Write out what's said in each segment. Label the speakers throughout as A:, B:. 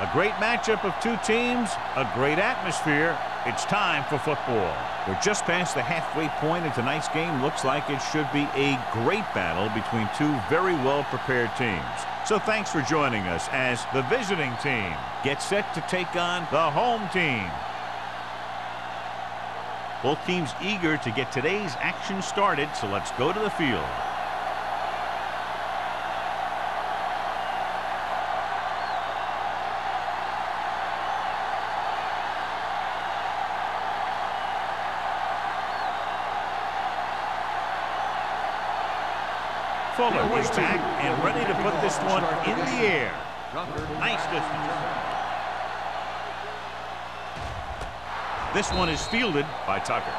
A: A great matchup of two teams, a great atmosphere. It's time for football. We're just past the halfway point, and tonight's game looks like it should be a great battle between two very well-prepared teams. So thanks for joining us as the visiting team gets set to take on the home team. Both teams eager to get today's action started, so let's go to the field. Fuller is back and ready to put this one in the air. Nice distance. This one is fielded by Tucker.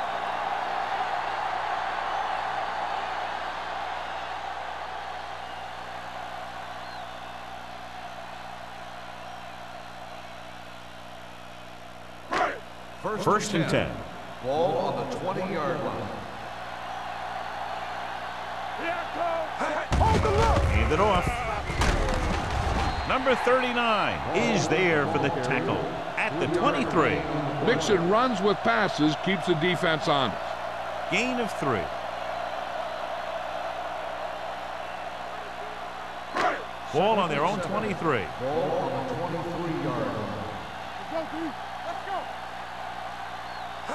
A: First and 10.
B: Ball on the 20-yard line.
A: Hand it off. Number 39 is there for the tackle at the 23.
C: Mixing runs with passes keeps the defense honest.
A: Gain of 3. Ball on their own 23.
B: Ball on the 23-yard line.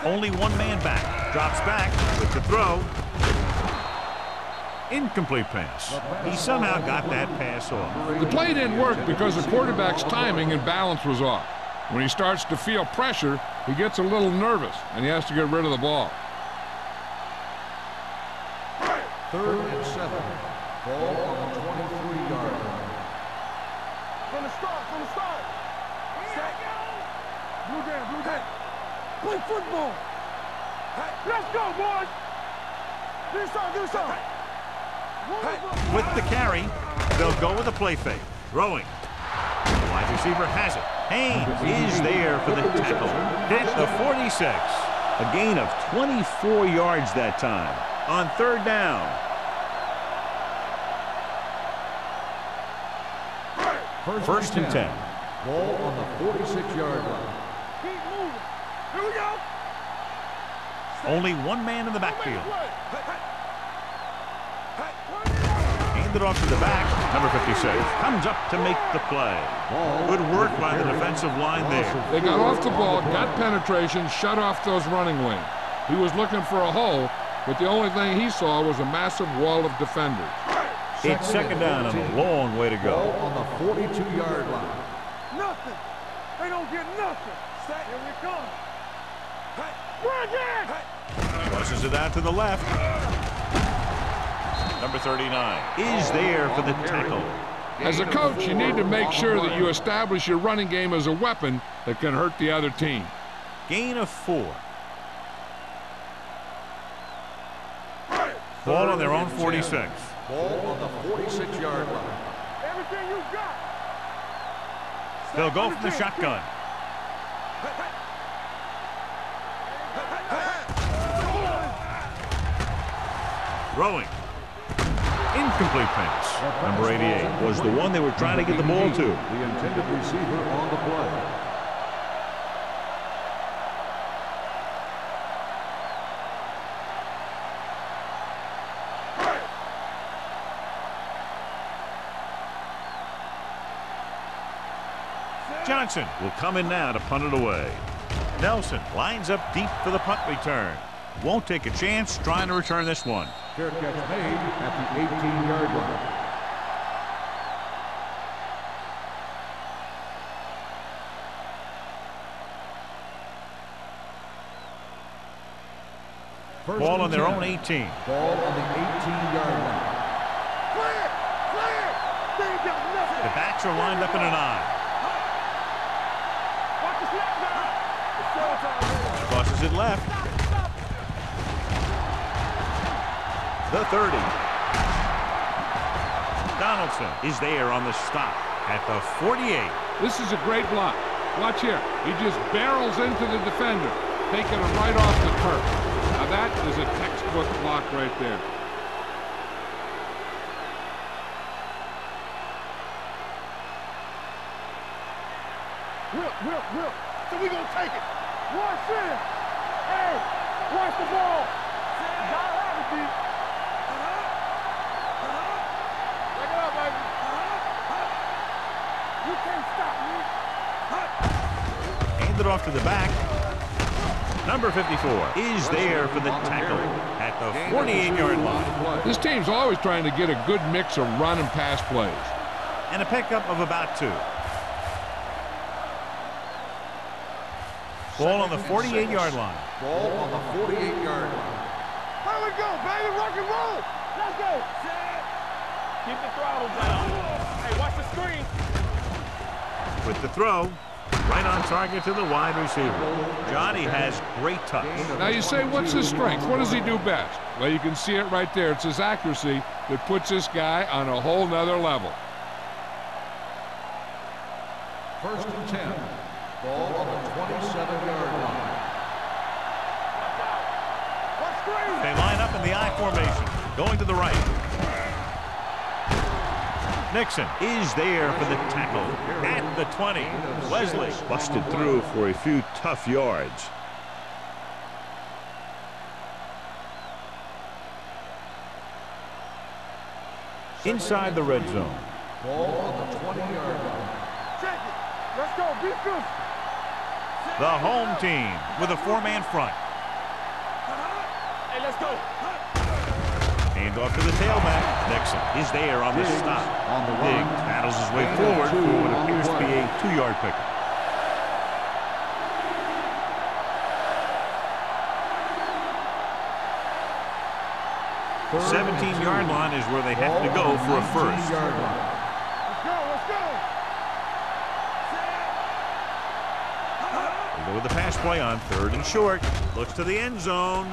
A: Only one man back. Drops back with the throw. Incomplete pass. He somehow got that pass off.
C: The play didn't work because the quarterback's timing and balance was off. When he starts to feel pressure, he gets a little nervous, and he has to get rid of the ball.
B: 3rd and 7. Ball on the 23-yard line.
D: From the start. Blue down. Play football. Let's go, boys. Do something.
A: With the carry, they'll go with a play fake. Throwing. The wide receiver has it. Haynes is there for the tackle at the 46. A gain of 24 yards that time on 3rd down. First and 10.
B: Ball on the 46-yard line.
D: Keep moving. Here we go.
A: Only one man in the backfield. Handed off to the back. Number 56 comes up to make the play. Good work by the defensive line there.
C: They got off the ball, got penetration, shut off those running lanes. He was looking for a hole, but the only thing he saw was a massive wall of defenders.
A: It's second down and a long way to go.
B: Ball on the 42-yard line.
D: Nothing. They don't get nothing. Here we come. Bring it!
A: Pushes it out to the left. Number 39 is there for the tackle.
C: As a coach, you need to make sure that you establish your running game as a weapon that can hurt the other team.
A: Gain of 4. Ball on their own 46.
B: Ball on the 46-yard line.
D: Everything you got.
A: They'll go from the shotgun. Throwing. Incomplete pass. Number 88 was the one they were trying to get the ball to.
B: The intended receiver on the play.
A: Johnson will come in now to punt it away. Nelson lines up deep for the punt return. Won't take a chance trying to return this one.
B: Fair catch made at the 18-yard line.
A: Ball on their own 18.
B: Ball on the 18-yard line.
D: Clear! They ain't got nothing.
A: The backs are lined up in an eye.
D: Watch the snap now. It's showtime.
A: Crosses it left. The 30. Donaldson is there on the stop at the 48.
C: This is a great block. Watch here. He just barrels into the defender, taking him right off the turf. Now that is a textbook block right there.
D: Whip. So we gonna take it. Watch it. Hey, watch the ball. Y'all have it, D. Take it up, baby. You can't stop me.
A: Hand it off to the back. Number 54 is there for the tackle at the 48-yard line.
C: This team's always trying to get a good mix of run and pass plays.
A: And a pickup of about 2. Ball on the 48-yard line.
B: Ball on the 48-yard line.
D: Here we go, baby. Rock and roll. Let's go. Keep the throttle down. Hey, watch the screen.
A: With the throw, right on target to the wide receiver. Johnny has great touch.
C: Now you say, what's his strength? What does he do best? Well, you can see it right there. It's his accuracy that puts this guy on a whole nother level.
B: 1st and 10. Ball on the 27-yard line.
A: They line up in the I formation, going to the right. Nixon is there for the tackle at the 20. Wesley busted through for a few tough yards. Inside the red zone.
B: Ball on the 20-yard line.
D: Check it. Let's go. Defense.
A: The home team with a 4-man front.
D: Hey, let's go.
A: Hand off to the tailback. Nixon is there on the stop.
B: On the
A: Big
B: run.
A: battles his way forward for what appears to be a 2-yard pickup. 17-yard line is where they have to go for a first.
D: Let's go.
A: They go with the pass play on 3rd and short. Looks to the end zone.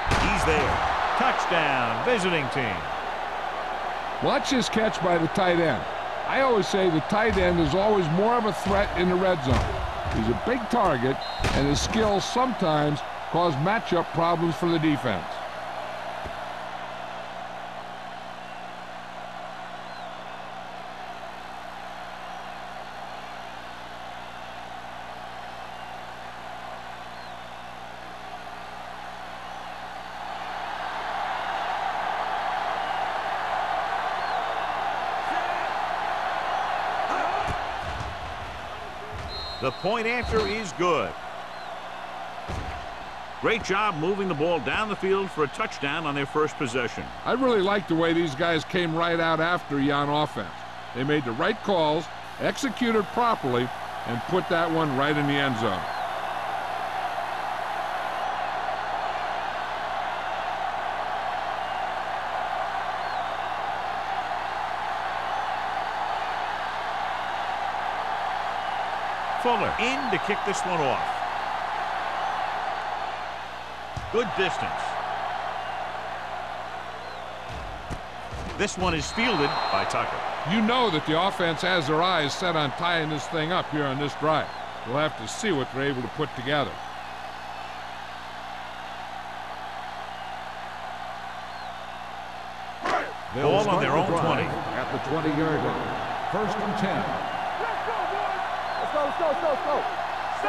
A: He's there. Touchdown, visiting team.
C: Watch this catch by the tight end. I always say the tight end is always more of a threat in the red zone. He's a big target, and his skills sometimes cause matchup problems for the defense.
A: The point answer is good. Great job moving the ball down the field for a touchdown on their first possession.
C: I really like the way these guys came right out after you on offense. They made the right calls, executed properly, and put that one right in the end zone.
A: Fuller in to kick this one off. Good distance. This one is fielded by Tucker.
C: You know that the offense has their eyes set on tying this thing up here on this drive. We'll have to see what they're able to put together.
A: Ball on their own 20.
B: At the 20-yard line. 1st and 10.
D: Let's go.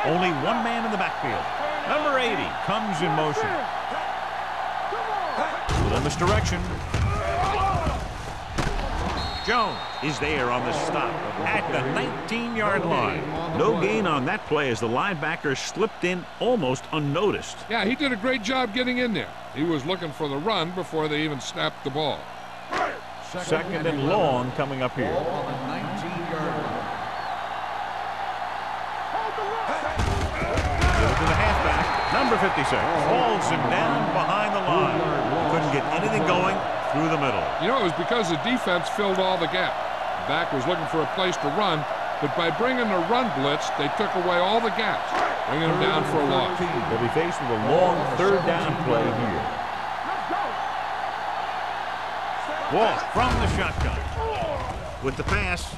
A: Only one man in the backfield. Number 80 comes in motion. Little misdirection. Jones is there on the stop at the 19-yard line. No gain on that play as the linebacker slipped in almost unnoticed.
C: Yeah, he did a great job getting in there. He was looking for the run before they even snapped the ball.
A: Second and long coming up here.
B: Ball on the 19-yard line.
A: To the halfback, number 56, holds him down behind the line. Couldn't get anything going through the middle.
C: You know, it was because the defense filled all the gaps. The back was looking for a place to run, but by bringing the run blitz, they took away all the gaps, bringing him down for a loss.
A: They'll be faced with a long 3rd down play here. Wall from the shotgun. With the pass.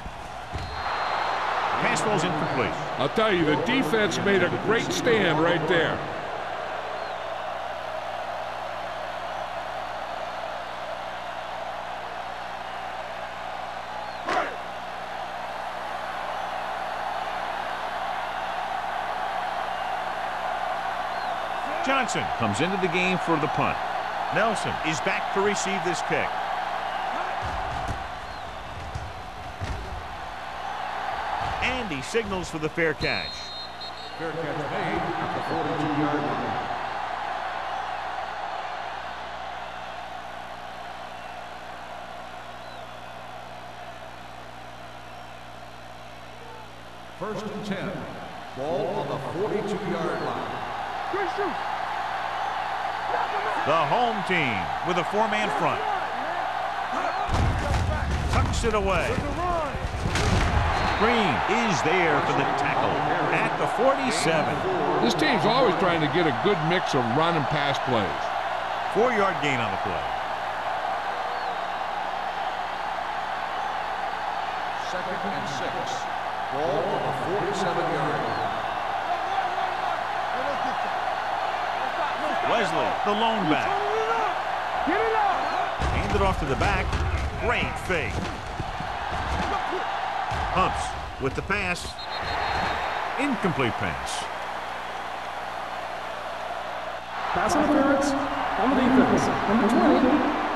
A: Pass falls incomplete.
C: I'll tell you, the defense made a great stand right there.
A: Johnson comes into the game for the punt. Nelson is back to receive this kick. And he signals for the fair catch.
B: Fair catch made at the 42-yard line. First and 10. Ball on the 42-yard line.
A: The home team with a four-man front. Tucks it away. Green is there for the tackle at the 47.
C: This team's always trying to get a good mix of run and pass plays.
A: 4-yard gain on the play.
B: Second and 6. Ball on the 47-yard line.
A: Wesley, the lone back.
D: Get it up.
A: Hand it off to the back. Great fake. Humps with the pass. Incomplete pass.
E: Pass interference on the defense. Number 20.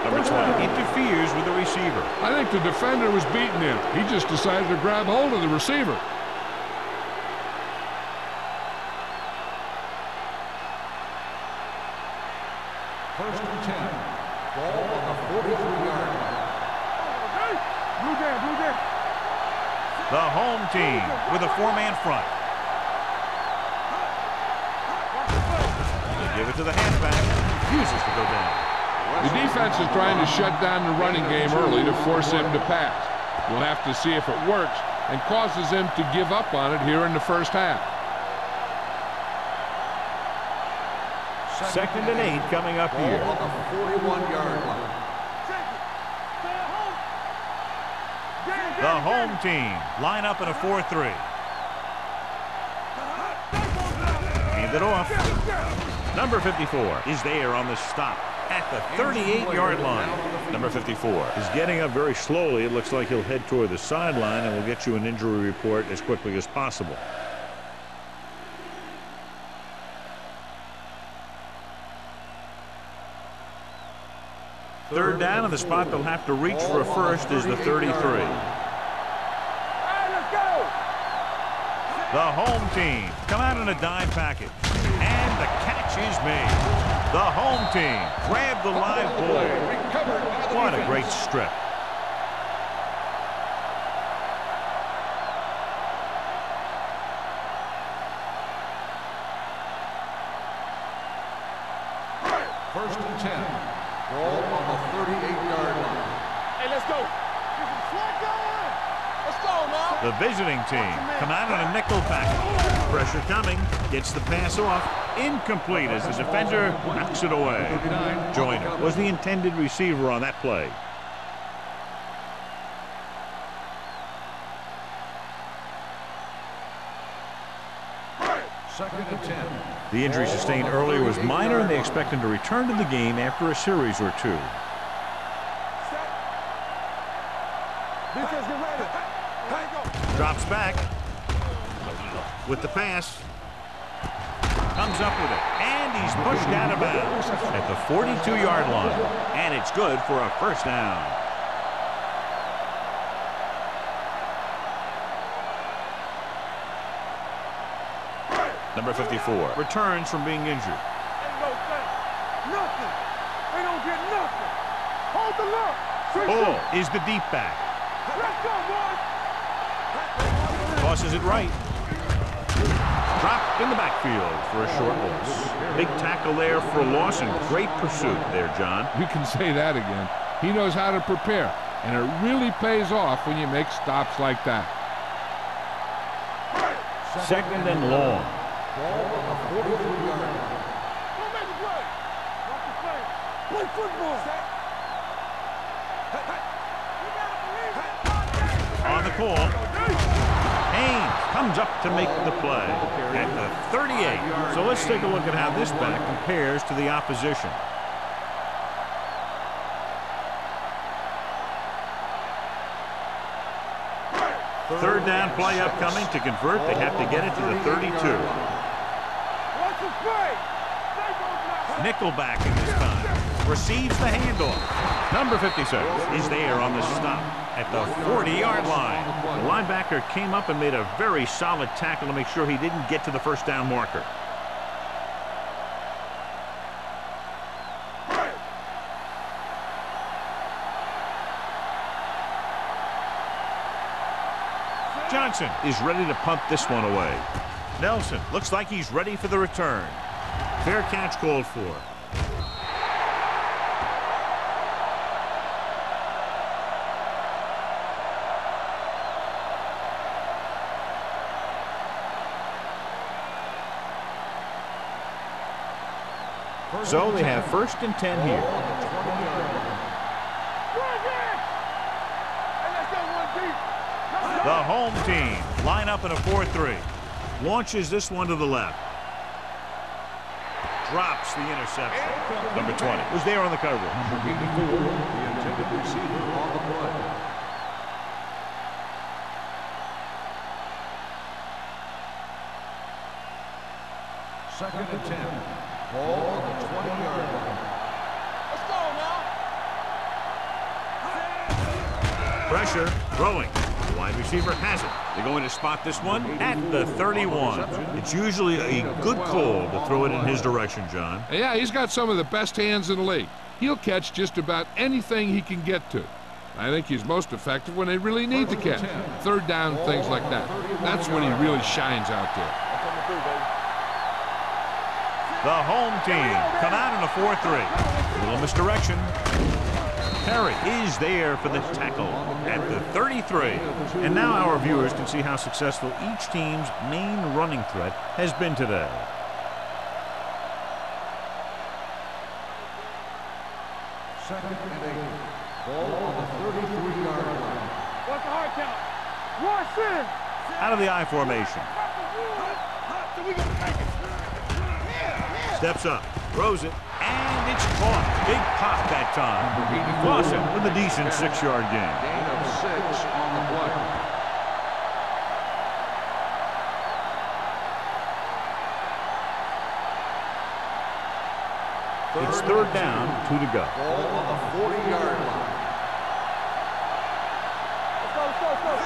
A: Number 20 interferes with the receiver.
C: I think the defender was beating him. He just decided to grab hold of the receiver.
B: First and 10. Ball on the 43-yard line.
D: Blue game.
A: The home team with a four-man front. They give it to the halfback. Refuses to go down.
C: The defense is trying to shut down the running game early to force him to pass. We'll have to see if it works and causes him to give up on it here in the first half.
A: Second and 8 coming up
B: Ball
A: here.
B: on the 41-yard line.
A: The home team line up in a 4-3. Hand it off. Number 54 is there on the stop at the 38-yard line. Number 54 is getting up very slowly. It looks like he'll head toward the sideline, and we'll get you an injury report as quickly as possible. Third down, and the spot they'll have to reach for a first is the 33. The home team come out in a dime package, and the catch is made. The home team grabbed the live ball. What a great strip.
B: First and 10. Ball on the 38-yard line.
D: Hey, let's go. Let's go, man.
A: The visiting team come out in a nickel package. Pressure coming. Gets the pass off. Incomplete as the defender knocks it away. Joyner was the intended receiver on that play.
B: Second and 10.
A: The injury sustained earlier was minor, and they expect him to return to the game after a series or two.
D: Defense, get ready.
A: Drops back with the pass. Comes up with it, and he's pushed out of bounds at the 42-yard line, and it's good for a first down. Number 54 returns from being injured.
D: Ain't no thing. Nothing. They don't get nothing. Hold the look.
A: Bull is the deep back.
D: Let's go, boys.
A: Tosses it right. Dropped in the backfield for a short loss. Big tackle there for a loss and great pursuit there, John.
C: You can say that again. He knows how to prepare, and it really pays off when you make stops like that.
A: Second and long.
B: Ball on the 43-yard line.
D: Don't make a play. Watch the play. Play football.
A: On the call. Haynes comes up to make the play at the 38. So let's take a look at how this back compares to the opposition. Third down play upcoming. To convert, they have to get it to the 32. Nickelback in this time. Receives the handoff. Number 56 is there on the stop at the 40-yard line. The linebacker came up and made a very solid tackle to make sure he didn't get to the first down marker. Johnson is ready to punt this one away. Nelson looks like he's ready for the return. Fair catch called for. So they have 1st and 10 here. The home team line up in a 4-3. Launches this one to the left. Drops the interception. Number 20 was there on the coverage.
B: The intended receiver on the play. Second and 10. Ball on the 20-yard line.
D: Let's go now.
A: Pressure, throwing. The wide receiver has it. They're going to spot this one at the 31. It's usually a good call to throw it in his direction, John.
C: Yeah, he's got some of the best hands in the league. He'll catch just about anything he can get to. I think he's most effective when they really need to catch. Third down, things like that. That's when he really shines out there.
A: The home team come out in a 4-3. A little misdirection. Perry is there for the tackle at the 33. And now our viewers can see how successful each team's main running threat has been today.
B: Second and 8. Ball on the 33-yard line.
D: What's the hard count? Rush in.
A: Out of the I formation.
D: So we gonna take it.
A: Steps up, throws it, and it's caught. Big pop that time. Lawson with a decent 6-yard gain.
B: Gain of 6 on the play.
A: It's third down, 2 to go.
B: Ball on the 40-yard line.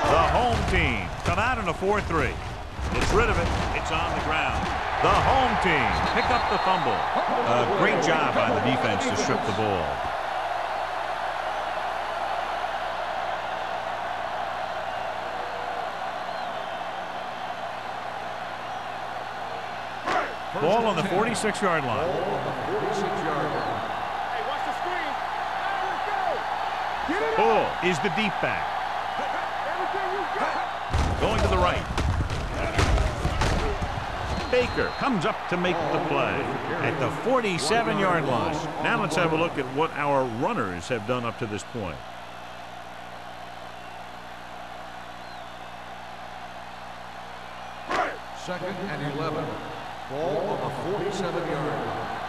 A: The home team come out in a 4-3. Gets rid of it. It's on the ground. The home team pick up the fumble. Great job by the defense to strip the ball. Ball on the 46-yard line.
B: Ball on the 46-yard line.
D: Hey, watch the screen. Let's go. Get it
A: Bull is the deep back.
D: Everything you got.
A: Going to the right. Baker comes up to make the play at the 47-yard line. Now let's have a look at what our runners have done up to this point.
B: Second and 11. Ball on the 47-yard line.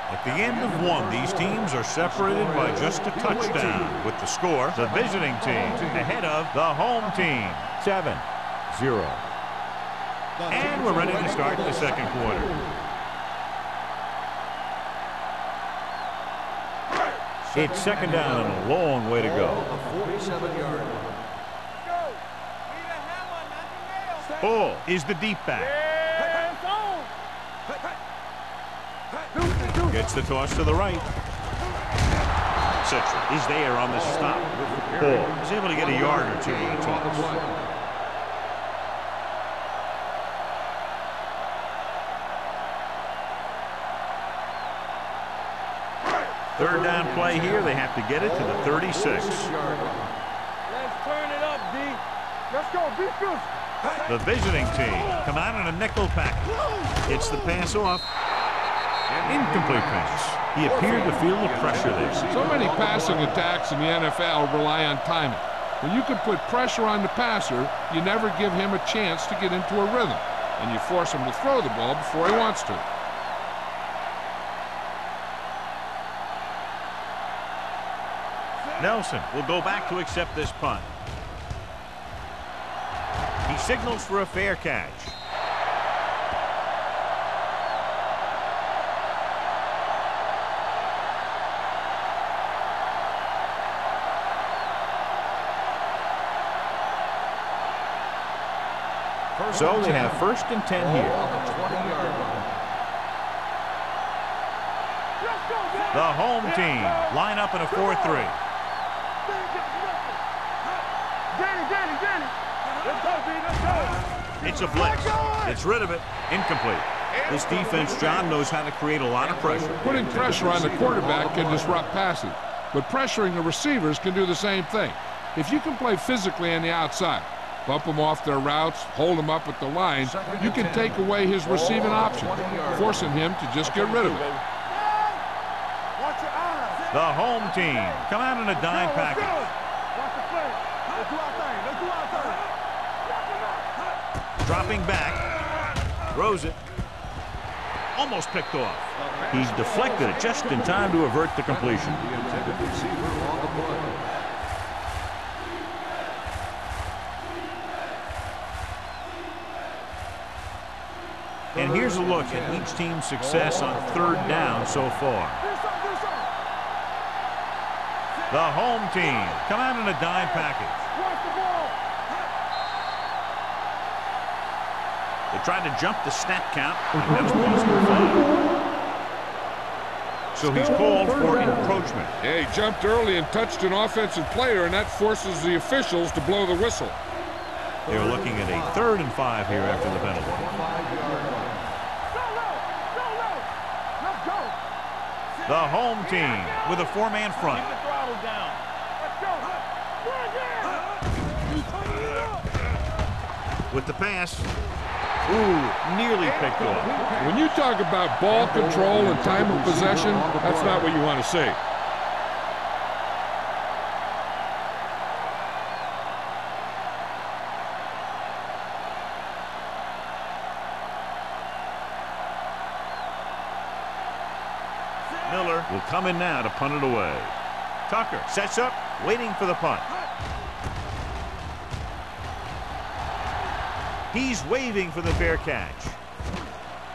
A: At the end of one, these teams are separated by just a touchdown. With the score, the visiting team ahead of the home team, 7-0. And we're ready to start the second quarter. It's second down and a long way to go.
B: The 47-yard line.
A: Bull is the deep back. Gets the toss to the right. Citra is there on the stop. Bull is able to get a yard or two on the toss. Third down play here. They have to get it to the 36.
D: Let's turn it up, D. Let's go, defense.
A: The visiting team come out in a nickel pack. It's the pass off. Incomplete pass. He appeared to feel the pressure there.
C: So many passing attacks in the NFL rely on timing. When you can put pressure on the passer, you never give him a chance to get into a rhythm, and you force him to throw the ball before he wants to.
A: Nelson will go back to accept this punt. He signals for a fair catch. So they have 1st and 10 here. The home team line up in a 4-3. It's a blitz. It's rid of it. Incomplete. This defense, John, knows how to create a lot of pressure.
C: Putting pressure on the quarterback can disrupt passing, but pressuring the receivers can do the same thing. If you can play physically on the outside, bump them off their routes, hold them up at the line, you can take away his receiving option, forcing him to just get rid of it.
A: The home team come out in a dime package. Dropping back, throws it, almost picked off. He's deflected it just in time to avert the completion. And here's a look at each team's success on 3rd down so far. The home team come out in a dime package. They tried to jump the snap count, and that was possible flag. So he's called for encroachment.
C: Yeah, he jumped early and touched an offensive player, and that forces the officials to blow the whistle.
A: They're looking at a 3rd and 5 here after the penalty. The home team with a 4-man front.
D: Keep the throttle down.
A: With the pass. Ooh, nearly picked off.
C: When you talk about ball control and time of possession, that's not what you want to see.
A: Miller will come in now to punt it away. Tucker sets up, waiting for the punt. He's waving for the fair catch.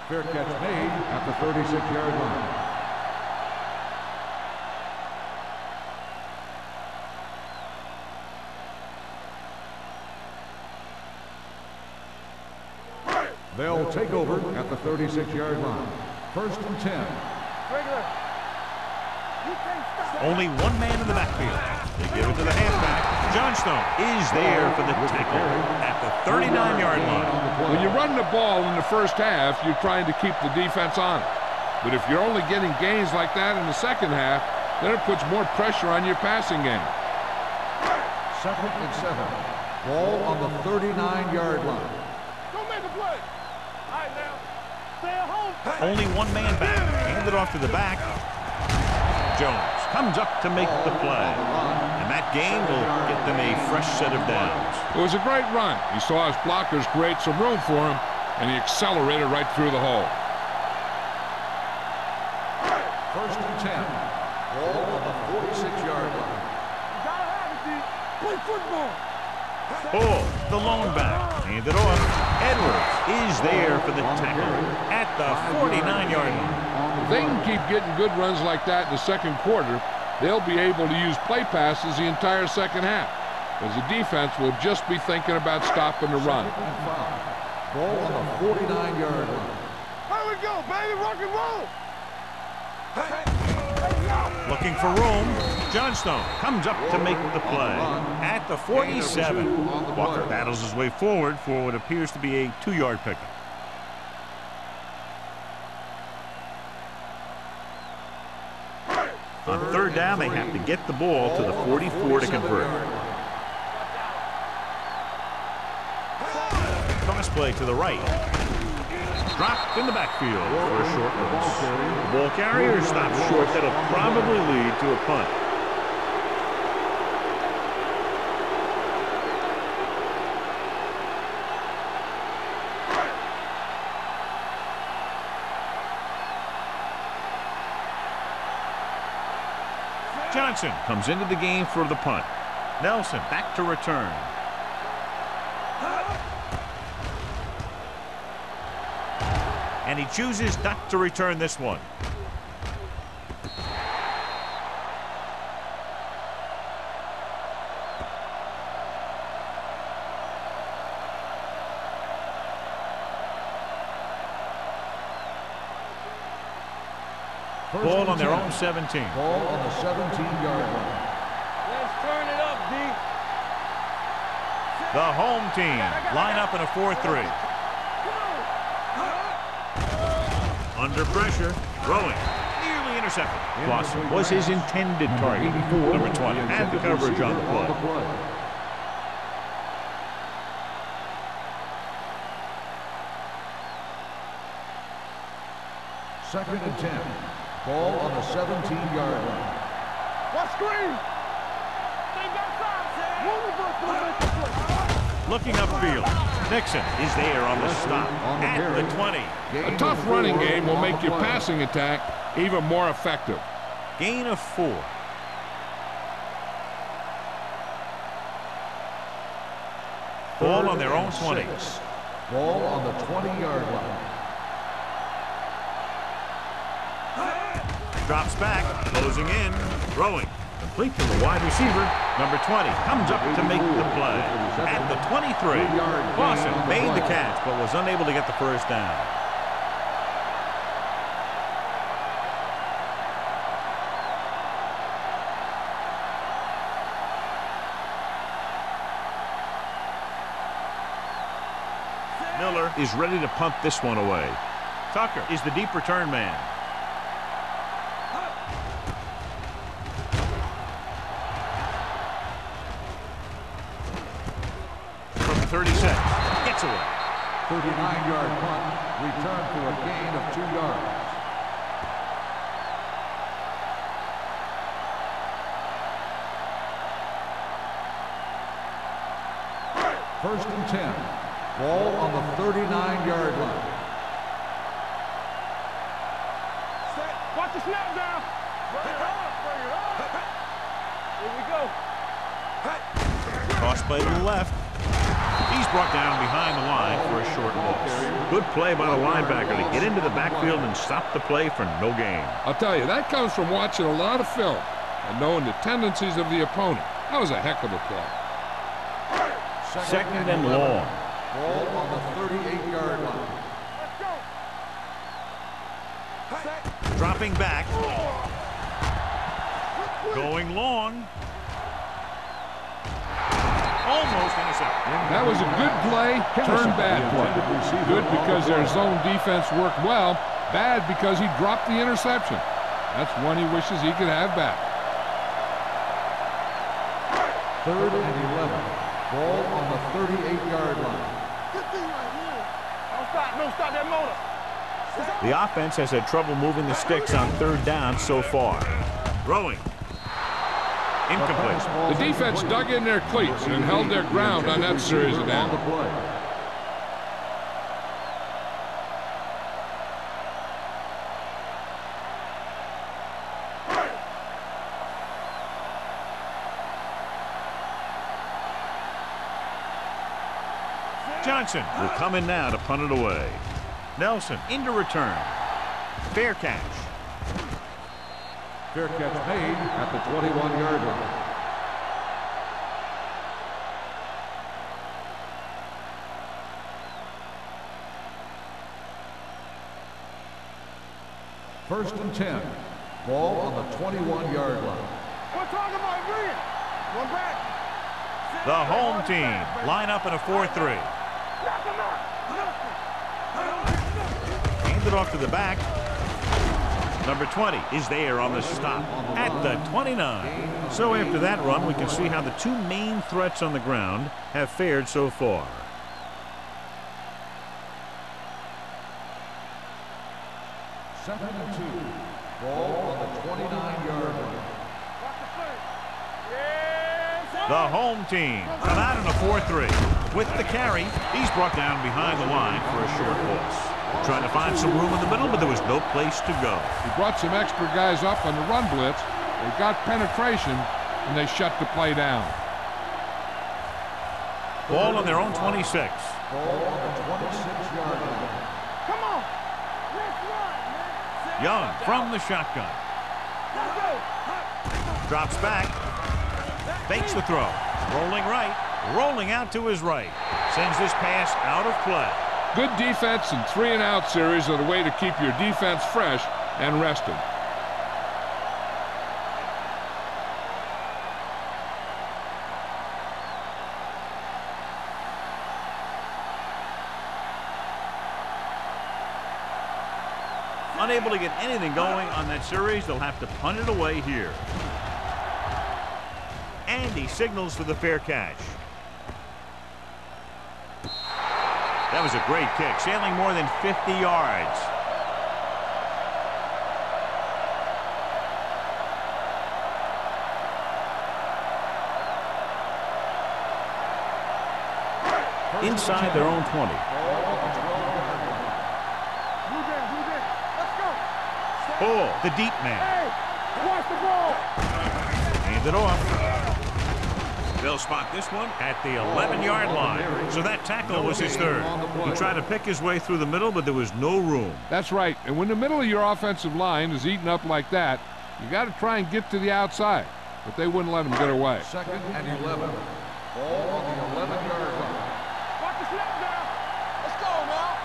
B: Fair catch made at the 36-yard line. They'll take over at the 36-yard line. 1st and 10.
A: Only one man in the backfield. They give it to the halfback. Johnstone is there for the tackle at the 39-yard line.
C: When you run the ball in the first half, you're trying to keep the defense on it. But if you're only getting gains like that in the second half, then it puts more pressure on your passing game.
B: 2nd and 7. Ball on the 39-yard line.
D: Don't make a play. All right, now. Stay at home.
A: Only one man back. Hand it off to the back. Jones comes up to make the play. And that gain will get them a fresh set of downs.
C: It was a great run. He saw his blockers create some room for him, and he accelerated right through the hole.
B: 1st and 10. Ball on the 46-yard line.
D: Gotta have it, D. Play football.
A: Oh, the lone back. Hand it off. Edwards is there for the tackle at the 49-yard line.
C: If they can keep getting good runs like that in the second quarter, they'll be able to use play passes the entire second half, as the defense will just be thinking about stopping the run.
B: Ball on the 49-yard line.
D: Here we go, baby. Rock and roll.
A: Looking for room. Johnstone comes up to make the play at the 47. Walker battles his way forward for what appears to be a 2-yard pickup. On 3rd down, they have to get the ball to the 44 to convert. Toss play to the right. Dropped in the backfield for a short loss. The ball carrier stops short. That'll probably lead to a punt. Johnson comes into the game for the punt. Nelson back to return. And he chooses not to return this one. Ball on their own 17.
B: Ball on the 17-yard line.
D: Let's turn it up, D.
A: The home team line up in a 4-3. Under pressure, throwing, nearly intercepted. Clausen was his intended target. Number 20 had the coverage on the play.
B: Second and 10. Ball on the 17-yard line.
D: What screen? Stay backside. Move.
A: Looking upfield. Nixon is there on the stop at the 20.
C: A tough running game will make your passing attack even more effective.
A: Gain of 4. Ball on their own 20.
B: Ball on the 20-yard line.
A: Drops back, closing in, throwing. Complete to the wide receiver. Number 20 comes up to make the play. At the 23, Clausen made the catch but was unable to get the first down. Miller is ready to punt this one away. Tucker is the deep return man. From 30 seconds, gets away.
B: 39-yard punt, return for a gain of 2 yards. First and 10. Ball on the 39-yard line.
D: Set. Watch the snap down. Bring it up. Bring it up. Here we go.
A: Toss play to the left. He's brought down behind the line for a short loss. Good play by the linebacker to get into the backfield and stop the play for no gain.
C: I'll tell you, that comes from watching a lot of film and knowing the tendencies of the opponent. That was a heck of a play.
A: Second and long.
B: Ball on the 38-yard line.
D: Let's go. Set.
A: Dropping back. Going long. Almost intercepted.
C: That was a good play, turned bad play. Good because their zone defense worked well, bad because he dropped the interception. That's one he wishes he could have back.
B: Third and 11. Ball on the 38-yard line.
D: Don't stop that motor.
A: The offense has had trouble moving the sticks on third down so far. Throwing. Incomplete.
C: The defense dug in their cleats and held their ground on that series of downs.
A: Johnson will come in now to punt it away. Nelson into return. Fair catch.
B: Fair catch made at the 21-yard line. First and 10. Ball on the 21-yard line.
D: We're talking about agreeing. One back.
A: The home team line up in a 4-3.
D: Knock him out.
A: Hand it off to the back. Number 20 is there on the stop at the 29. So after that run, we can see how the two main threats on the ground have fared so far.
B: Second and 2. Ball on the 29-yard line.
A: The home team come out in a 4-3. With the carry, he's brought down behind the line for a short loss. Trying to find some room in the middle, but there was no place to go.
C: He brought some extra guys up on the run blitz, They got penetration, and they shut the play down.
A: Ball on their own 26.
B: Ball on the 26-yard line.
D: Come on. Let's run, man.
A: Young from the shotgun.
D: Let's go.
A: Drops back. Fakes the throw. Rolling right. Rolling out to his right. Sends this pass out of play.
C: Good defense and 3-and-out series are the way to keep your defense fresh and rested.
A: Unable to get anything going on that series, they'll have to punt it away here. And he signals for the fair catch. That was a great kick, sailing more than 50 yards. Inside their own 20. Ball, the deep man.
D: Hey, watch the ball.
A: Hand it off. They'll spot this one at the 11-yard line. So that tackle was his third. He tried to pick his way through the middle, but there was no room.
C: That's right. And when the middle of your offensive line is eaten up like that, you got to try and get to the outside. But they wouldn't let him get away.
B: 2nd and 11. Ball on the 11-yard line.
D: Watch the snap down. Let's go now.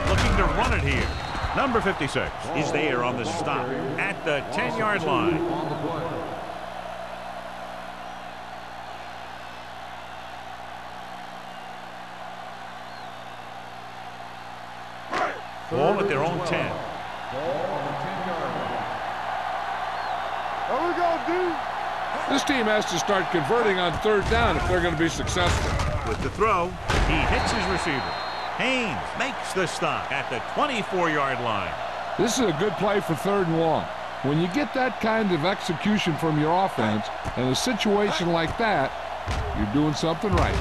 A: Looking to run it here. Number 56 is there on the stop at the 10-yard line.
B: On the play.
A: Ball at their own 10.
B: Ball on the 10-yard line.
D: There we go, dude.
C: This team has to start converting on 3rd down if they're going to be successful.
A: With the throw, he hits his receiver. Haynes makes the stop at the 24-yard line.
C: This is a good play for 3rd and long. When you get that kind of execution from your offense in a situation like that, you're doing something right.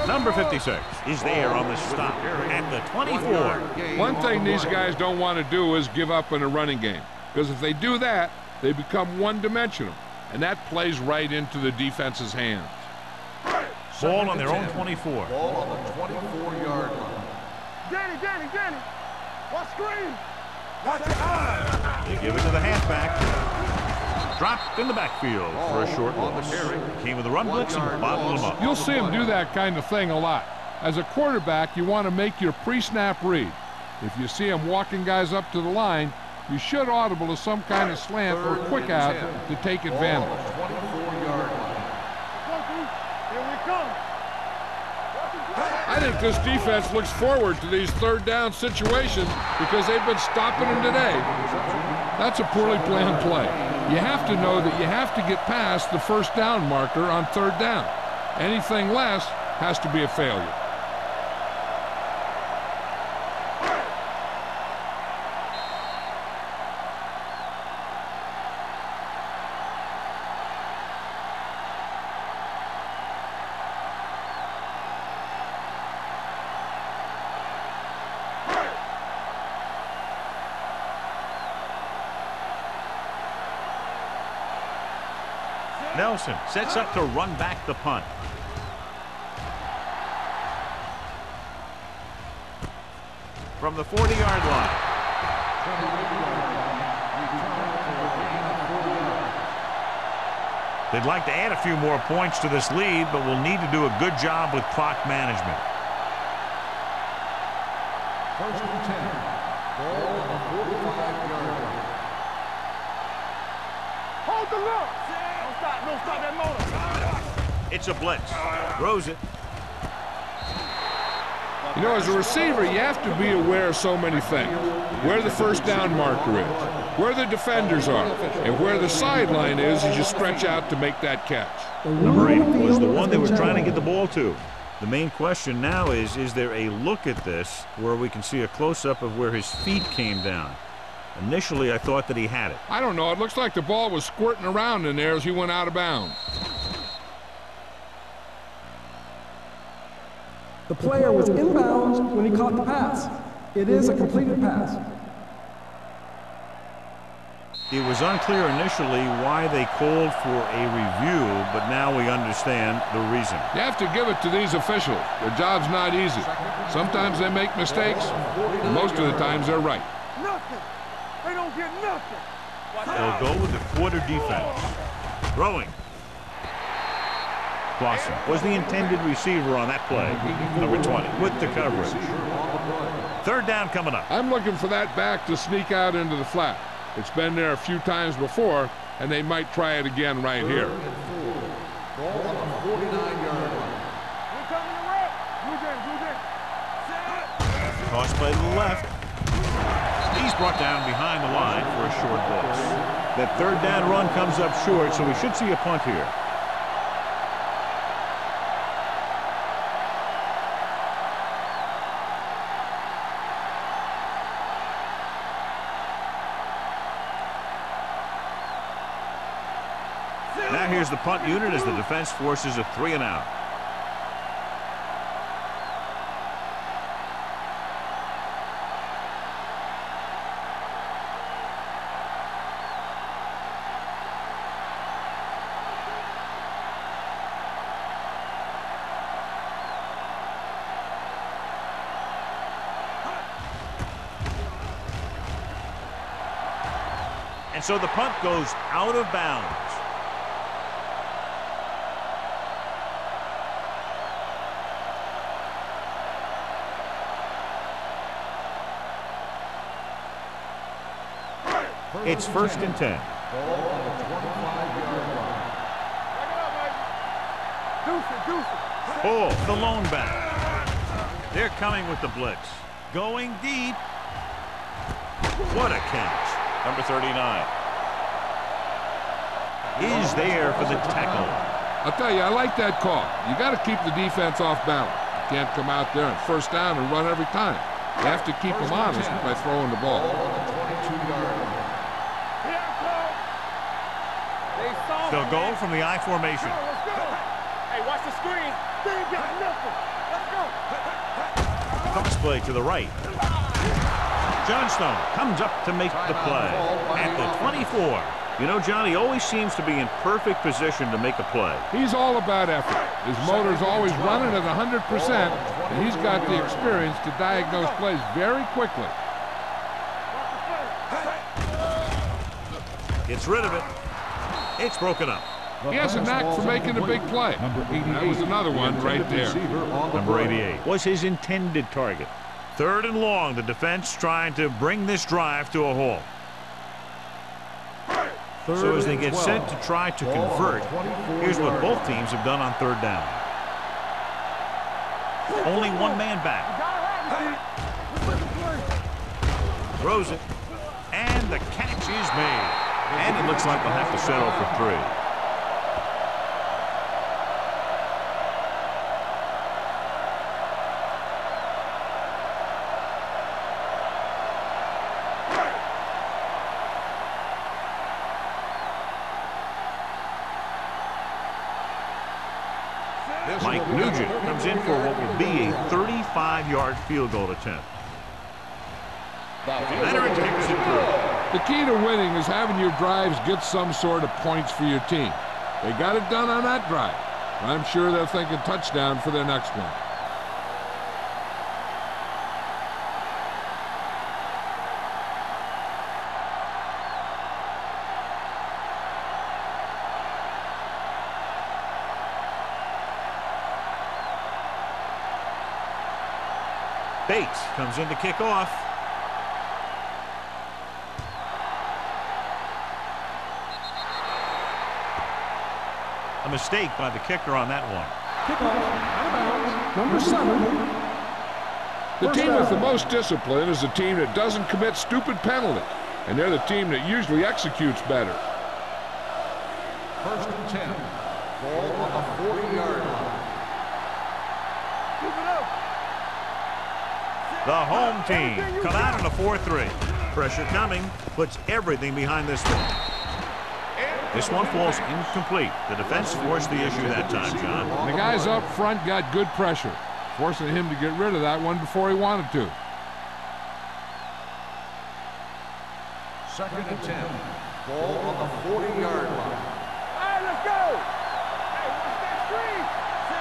A: Number 56 is there on the stop at the 24.
C: One thing these guys don't want to do is give up in a running game, because if they do that, they become one-dimensional, and that plays right into the defense's hands.
A: Ball on their own 24.
B: Ball on the 24-yard line.
D: Danny. Watch screen. Watch your eyes.
A: They give it to the halfback. Dropped in the backfield for a short loss. Came with a run blitz and bottled him up.
C: You'll see him do that kind of thing a lot. As a quarterback, you want to make your pre-snap read. If you see him walking guys up to the line, you should audible to some kind of slant or quick out to take advantage.
B: 24-yard line.
D: Here we come.
C: I think this defense looks forward to these 3rd down situations because they've been stopping them today. That's a poorly planned play. You have to know that you have to get past the 1st down marker on 3rd down. Anything less has to be a failure.
A: Nelson sets up to run back the punt. From the 40-yard line. They'd like to add a few more points to this lead, but will need to do a good job with clock management.
B: 1st and 10. Ball on the 45-yard line.
D: Hold the look. Don't stop that motor.
A: It's a blitz. Throws it.
C: You know, as a receiver, you have to be aware of so many things. Where the 1st down marker is, where the defenders are, and where the sideline is as you stretch out to make that catch.
A: Number 8 was the one they were trying to get the ball to. The main question now is there a look at this where we can see a close-up of where his feet came down? Initially, I thought that he had it.
C: I don't know. It looks like the ball was squirting around in there as he went out of bounds.
E: The player was inbounds when he caught the pass. It is a completed pass.
A: It was unclear initially why they called for a review, but now we understand the reason.
C: You have to give it to these officials. Their job's not easy. Sometimes they make mistakes, and most of the times they're right.
D: Nothing. They don't get nothing.
A: They'll go with the quarter defense. Throwing. Clausen was the intended receiver on that play. Number 20 with the coverage. Third down coming up.
C: I'm looking for that back to sneak out into the flat. It's been there a few times before, and they might try it again right here.
B: Ball on the 49-yard line.
D: We're coming to right. Move in.
A: Toss play to the left. He's brought down behind the line for a short ball. That third down run comes up short, so we should see a punt here. Now here's the punt unit as the defense forces a 3-and-out. And so the punt goes out of bounds. It's 1st and 10.
B: Ball on the 25-yard line.
A: Oh, the lone back. They're coming with the blitz. Going deep. What a catch. Number 39 is there for the tackle.
C: I'll tell you, I like that call. You got to keep the defense off balance. You can't come out there and first down and run every time. You have to keep them honest by throwing the ball.
B: Ball on the 22-yard line.
A: They'll go from the I formation.
D: Let's go. Hey, watch the screen. They ain't got nothing. Let's go.
A: Toss play to the right. Johnstone comes up to make the play at the 24. You know, John, he always seems to be in perfect position to make a play.
C: He's all about effort. His motor's always running at 100%, and he's got the experience to diagnose plays very quickly.
A: Gets rid of it. It's broken up.
C: He has a knack for making a big play. That was another one right there.
A: Number 88 was his intended target. 3rd and long, the defense trying to bring this drive to a halt. So as they get set to try to convert, here's what both teams have done on 3rd down. Only one man back. Throws it. And the catch is made. And it looks like they'll have to settle for 3. Mike Nugent comes in for what will be a 35-yard field goal attempt. Veteran takes it through.
C: The key to winning is having your drives get some sort of points for your team. They got it done on that drive. I'm sure they're thinking touchdown for their next one.
A: Bates comes in to kick off. A mistake by the kicker on that one.
E: Kickoff, out of bounds, number 7.
C: The team with the most discipline is the team that doesn't commit stupid penalties, and they're the team that usually executes better.
B: 1st and 10. Ball on the 40-yard line.
A: The home team come out in a 4-3. Pressure coming, puts everything behind this one. This one falls incomplete. The defense forced the issue that time, John.
C: The guys up front got good pressure, forcing him to get rid of that one before he wanted to.
B: 2nd and 10. Ball on the 40-yard line.
D: All right, let's go. Hey, watch that screen.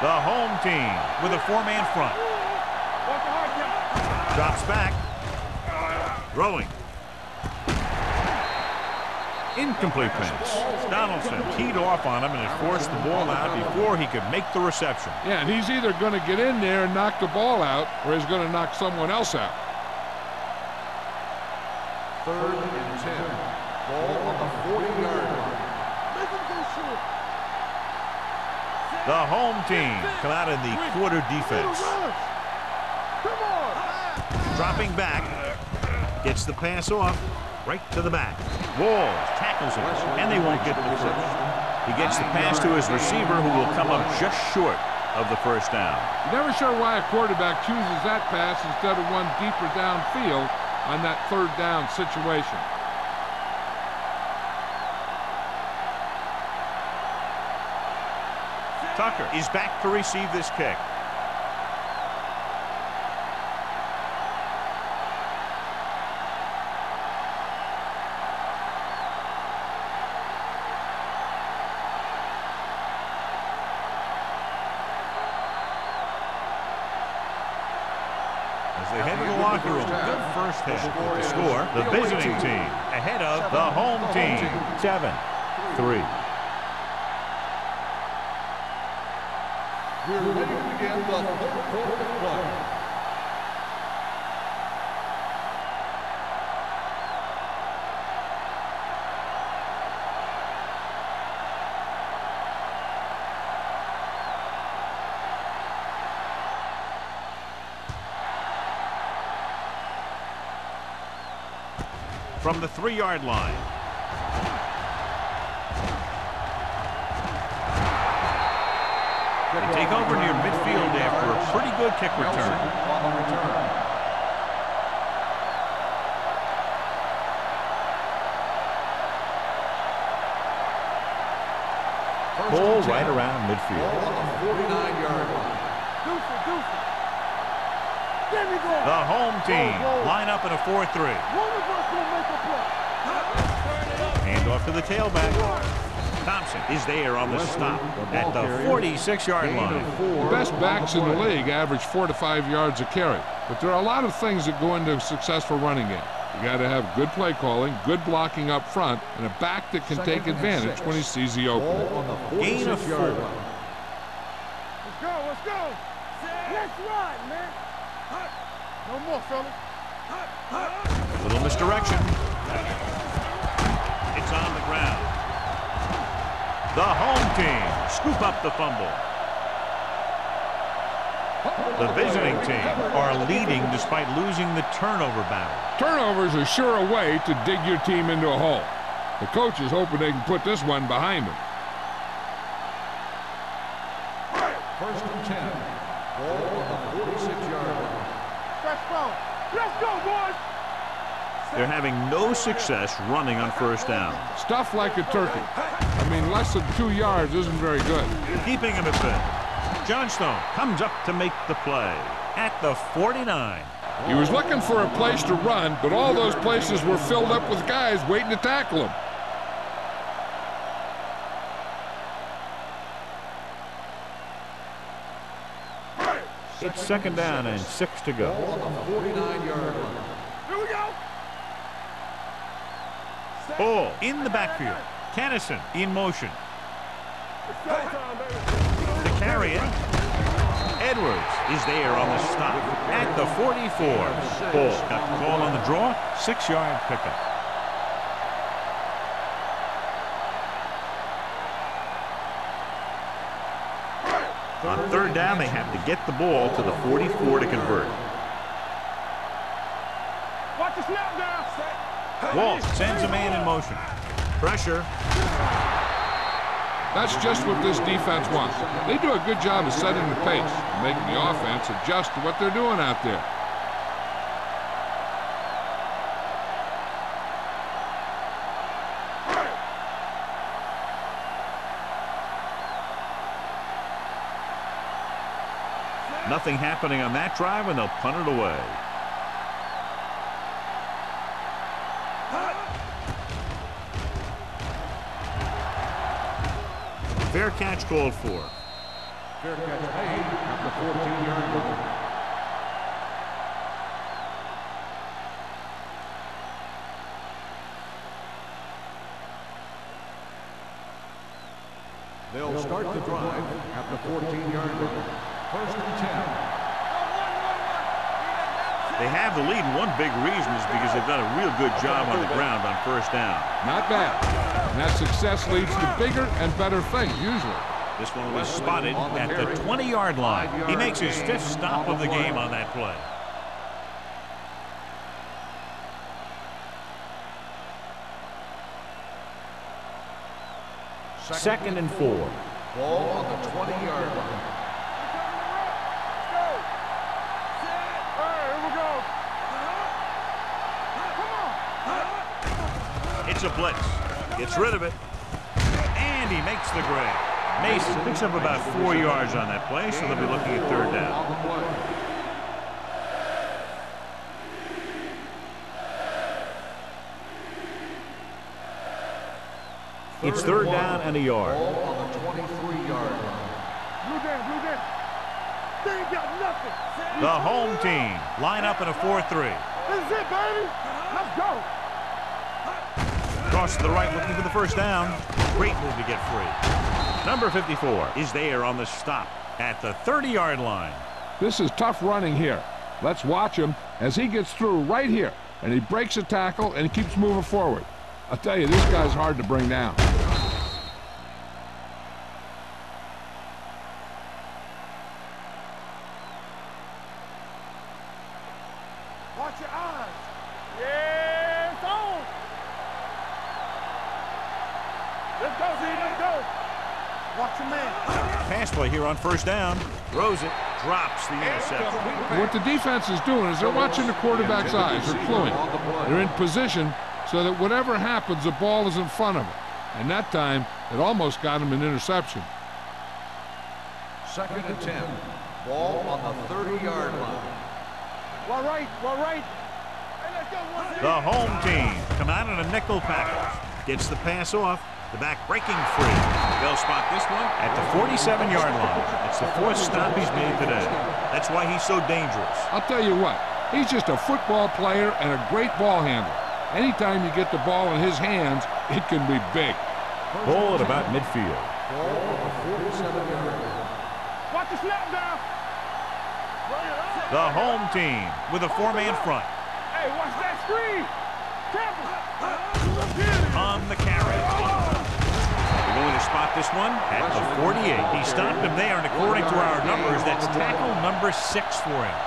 A: The home team with a 4-man front.
D: Watch the hard jump.
A: Drops back. Throwing. Incomplete pass. Donaldson teed off on him and has forced the ball out before he could make the reception.
C: Yeah, and he's either going to get in there and knock the ball out, or he's going to knock someone else out.
B: 3rd and 10. Ball on the 40-yard line.
A: The home team come out in the quarter defense.
D: Come on.
A: Dropping back. Gets the pass off. Right to the back. Walls tackles him, and they won't get the first. He gets the pass to his receiver, who will come up just short of the first down.
C: You're never sure why a quarterback chooses that pass instead of one deeper downfield on that 3rd down situation.
A: Tucker is back to receive this kick. As they head to the locker room, good first half. The score, the visiting team ahead of the home team. 7-3.
B: We're ready to begin the 4th quarter of play.
A: From the 3-yard line. They take over near midfield after a pretty good kick return.
B: On the return.
A: Ball right around midfield.
B: Ball on the 49-yard line.
D: Deuce. There we go.
A: The home team
D: Whoa.
A: line up in a 4-3.
D: One of us will make a play.
A: Hand off to the tailback. Thompson is there on the stop at the 46-yard line.
C: The best backs in the league average 4 to 5 yards a carry. But there are a lot of things that go into a successful running game. You got to have good play calling, good blocking up front, and a back that can take advantage when he sees the opening.
B: Ball on the
A: Gain of
B: 46-yard
A: 4.
B: line.
D: Let's go. Let's ride, man. No more, fellas.
A: Little misdirection. It's on the ground. The home team scoop up the fumble. The visiting team are leading despite losing the turnover battle.
C: Turnovers are sure a way to dig your team into a hole. The coach is hoping they can put this one behind them.
B: 1st and 10. Ball on the 46-yard line.
D: Let's go, boys.
A: They're having no success running on first down.
C: Stuff like a turkey. I mean, less than 2 yards isn't very good.
A: Keeping him at bay. Johnstone comes up to make the play at the 49.
C: He was looking for a place to run, but all those places were filled up with guys waiting to tackle him.
A: It's 2nd down and 6 to go.
B: Ball on the 49-yard line.
D: Here we go.
A: Ball in the backfield. Kennison in motion.
D: It's showtime, baby.
A: To carry it. Edwards is there on the stop at the 44. Ball got the call on the draw. 6-yard pickup. On 3rd down, they have to get the ball to the 44 to convert.
D: Watch the snap down.
A: Walsh sends a man in motion. Pressure.
C: That's just what this defense wants. They do a good job of setting the pace and making the offense adjust to what they're doing out there.
A: Nothing happening on that drive, and they'll punt it away. Fair catch called for.
B: Fair catch made at the 14-yard line. They'll start the drive at the 14-yard line. First and 10.
A: They have the lead, and one big reason is because they've done a real good job on the ground on first down.
C: Not bad. And that success leads to bigger and better things, usually.
A: This one was spotted at the 20-yard line. He makes his 5th stop of the game on that play. Second and 4.
B: Ball on the 20-yard line.
A: It's a blitz. Gets rid of it. And he makes the grab. Mason picks up about 4 yards on that play, so they'll be looking at third down. It's third down and a yard.
B: Ball on the 23-yard line.
D: Blue down. They ain't got nothing.
A: The home team line up in a 4-3.
D: This is it, baby. Let's go.
A: Cross to the right, looking for the first down. Great move to get free. Number 54 is there on the stop at the 30-yard line.
C: This is tough running here. Let's watch him as he gets through right here. And he breaks a tackle and he keeps moving forward. I'll tell you, this guy's hard to bring down.
D: Watch your eyes. Yeah, it's on. Let's go, Z. Let's go. Watch your man.
A: Pass play here on first down. Throws it. Drops the interception.
C: What the defense is doing is they're watching the quarterback's eyes. They're cluing. They're in position so that whatever happens, the ball is in front of them. And that time, it almost got him an interception.
B: Second and 10. Ball on the 30-yard line.
D: Well, right.
A: The home team come out in a nickel package. Gets the pass off. The back breaking free. They'll spot this one at the 47-yard line. It's the 4th stop he's made today. That's why he's so dangerous.
C: I'll tell you what, he's just a football player and a great ball handler. Anytime you get the ball in his hands, it can be big.
A: Ball at about midfield.
B: Ball on the 47-yard line.
D: Watch the snap down.
A: The home team with a 4-man front.
D: Hey, watch that screen. Campbell.
A: On the carry. They're going to spot this one at the 48. He stopped him there, and according to our numbers, that's tackle number 6 for him.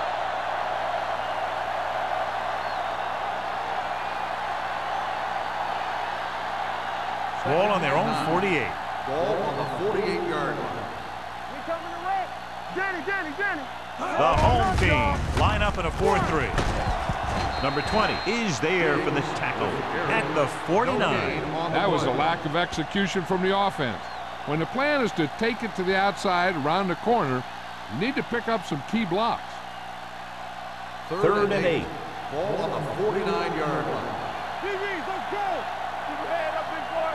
A: Ball on their own 48.
B: Ball on the 48-yard line.
D: We coming to red. Danny.
A: The home team line up in a 4-3. Number 20 is there for the tackle at the 49.
C: That was a lack of execution from the offense. When the plan is to take it to the outside around the corner, you need to pick up some key blocks.
A: Third and 8.
B: Ball on the 49-yard line.
D: DBs, let's go. Keep your head up, big boy.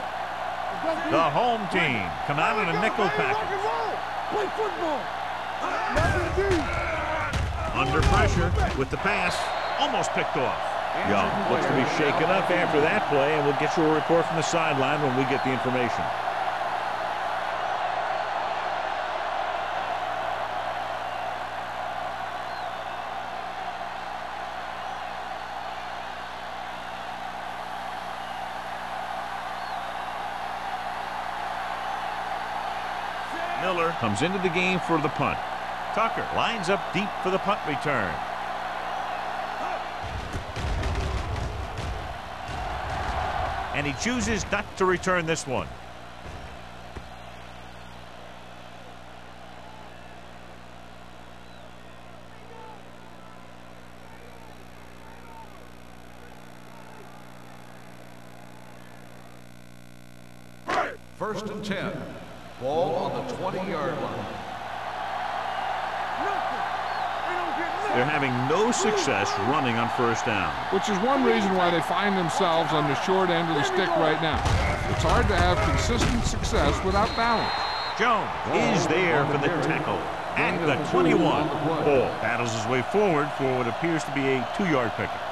D: Let's go,
A: The home team come out in a nickel
D: Rock and
A: package.
D: roll. Play football. Nothing to do.
A: Under pressure with the pass. Almost picked off. Young looks to be shaken up after that play, and we'll get you a report from the sideline when we get the information. Miller comes into the game for the punt. Tucker lines up deep for the punt return. And he chooses not to return this one.
B: First and 10. Ball on the 20-yard line.
A: They're having no success running on first down.
C: Which is one reason why they find themselves on the short end of the stick right now. It's hard to have consistent success without balance.
A: Jones is there for the tackle at the 21. Ball battles his way forward for what appears to be a 2-yard pickup.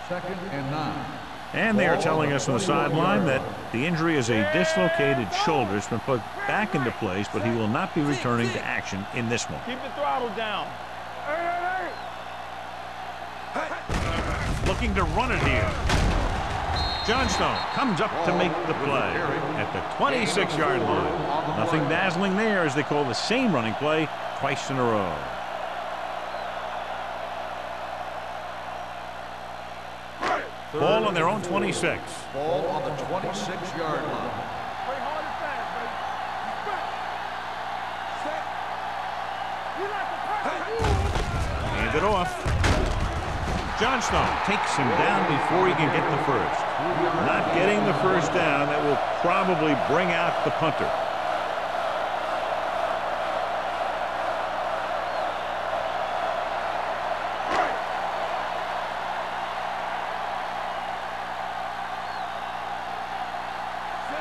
B: Second and 9.
A: And they are telling us on the sideline that the injury is a dislocated shoulder. It's been put back into place, but he will not be returning to action in this one.
D: Keep the throttle down.
A: Looking to run it here. Johnstone comes up to make the play at the 26-yard line. Nothing dazzling there as they call the same running play twice in a row. Ball on their own 26.
B: Ball on the 26-yard line.
D: Play hard and fast, baby.
A: Hand it off. Johnstone takes him down before he can get the first. Not getting the first down, that will probably bring out the punter.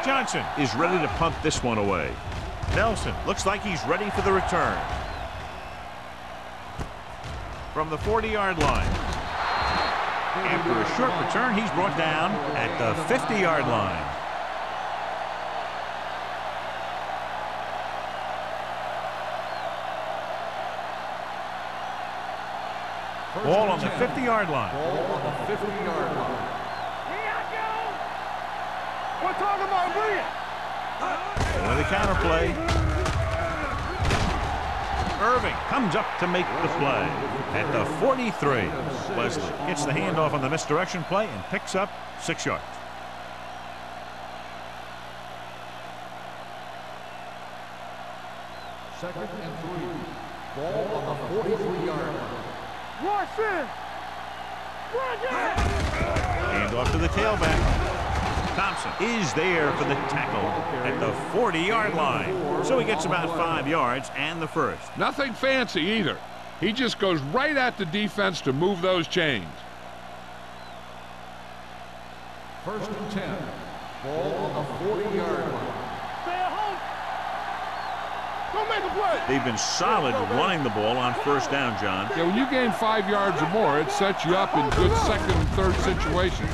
A: Johnson is ready to punt this one away. Nelson looks like he's ready for the return. From the 40-yard line. After a short return, he's brought down at the 50-yard line. Ball on the 50-yard line.
B: Ball on the 50-yard line.
D: We're talking about brilliant.
A: With the counterplay. Irving comes up to make the play at the 43. Leslie gets the handoff on the misdirection play and picks up 6 yards.
B: Second and 3. Ball on the 43-yard line.
D: Rush in. Run it.
A: Handoff to the tailback. Thompson is there for the tackle at the 40-yard line. So he gets about 5 yards and the first.
C: Nothing fancy either. He just goes right at the defense to move those chains.
B: First and 10. Ball on the 40-yard line.
D: Stay at home. Don't make a play.
A: They've been solid running the ball on first down, John.
C: Yeah, when you gain 5 yards or more, it sets you up in good second and third situations.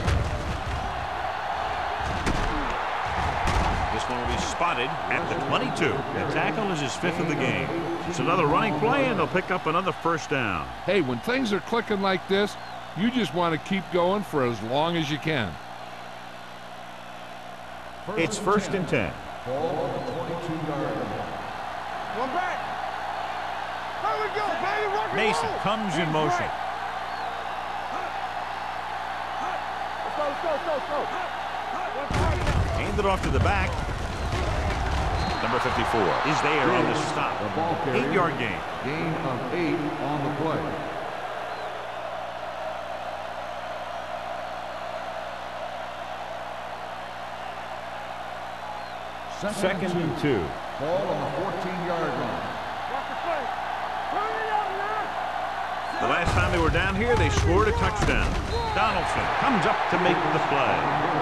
A: This one will be spotted at the 22. The tackle is his 5th of the game. It's another running play, and they'll pick up another first down.
C: Hey, when things are clicking like this, you just want to keep going for as long as you can.
A: It's first and 10.
B: Ball on the 22-yard line.
D: One back. Here we go, baby. Rock and
A: Mason
D: roll.
A: comes in motion.
D: Let's go.
A: Hand it off to the back. Number 54 is there on the stop.
B: The ball carrier.
A: 8-yard gain.
B: Gain of 8 on the play.
A: Second and 2.
B: Ball on the 14-yard line.
D: Watch the play. Turn it up now.
A: The last time they were down here, they scored a touchdown. Donaldson comes up to make the play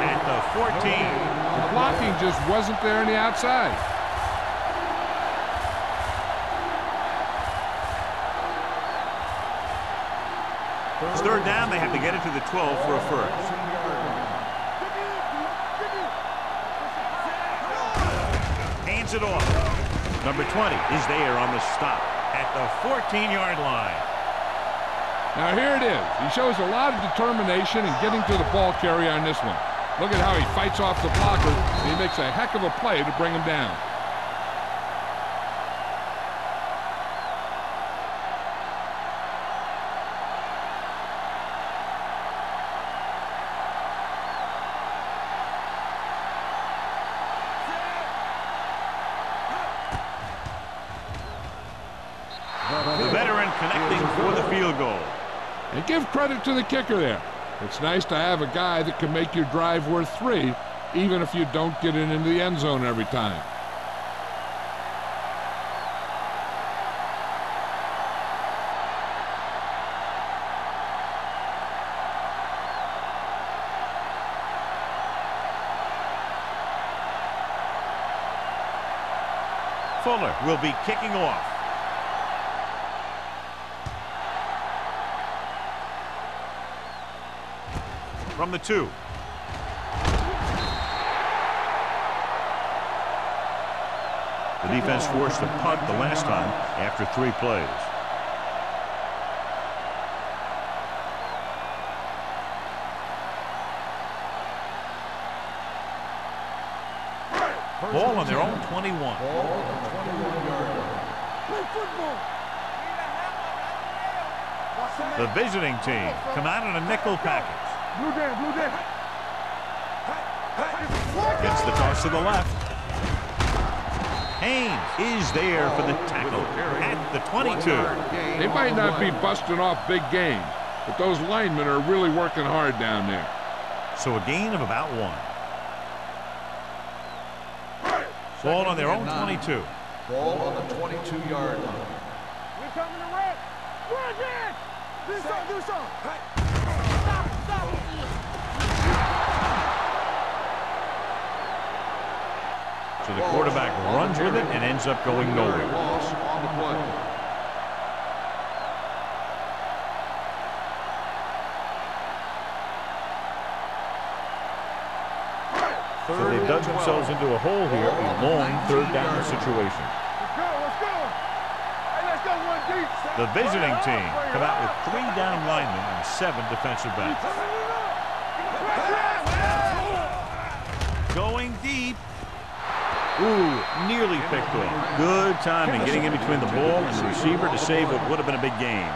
A: at the 14.
C: The blocking just wasn't there on the outside.
A: It's third down. They have to get it to the 12 for a first. Hands it off. Number 20 is there on the stop at the 14-yard line.
C: Now here it is. He shows a lot of determination in getting to the ball carrier on this one. Look at how he fights off the blocker, and he makes a heck of a play to bring him down.
A: The veteran connecting for the field goal.
C: And give credit to the kicker there. It's nice to have a guy that can make your drive worth 3, even if you don't get it into the end zone every time.
A: Fuller will be kicking off. From the 2. The defense forced a punt the last time after 3 plays. Ball on their own 21.
B: Ball on the 21-yard line.
D: Play football.
A: The visiting team come out in a nickel package.
D: Blue down, blue down.
A: Gets the toss to the left. Haynes is there for the tackle at the 22.
C: They might not be busting off big games, but those linemen are really working hard down there.
A: So a gain of about 1. Ball on their own 22.
B: Ball on the 22-yard line.
D: We coming to red. Run again. Do something, do something.
A: So the quarterback runs with it and ends up going nowhere.
B: Loss on the play.
A: So they've dug themselves into a hole here, a long 3rd down situation.
D: Let's go, let's go. Hey, let's go one deep.
A: The visiting team come out with 3 down linemen and 7 defensive backs. Going deep. Ooh, nearly picked off. Good timing getting in between the ball and the receiver to save what would have been a big gain.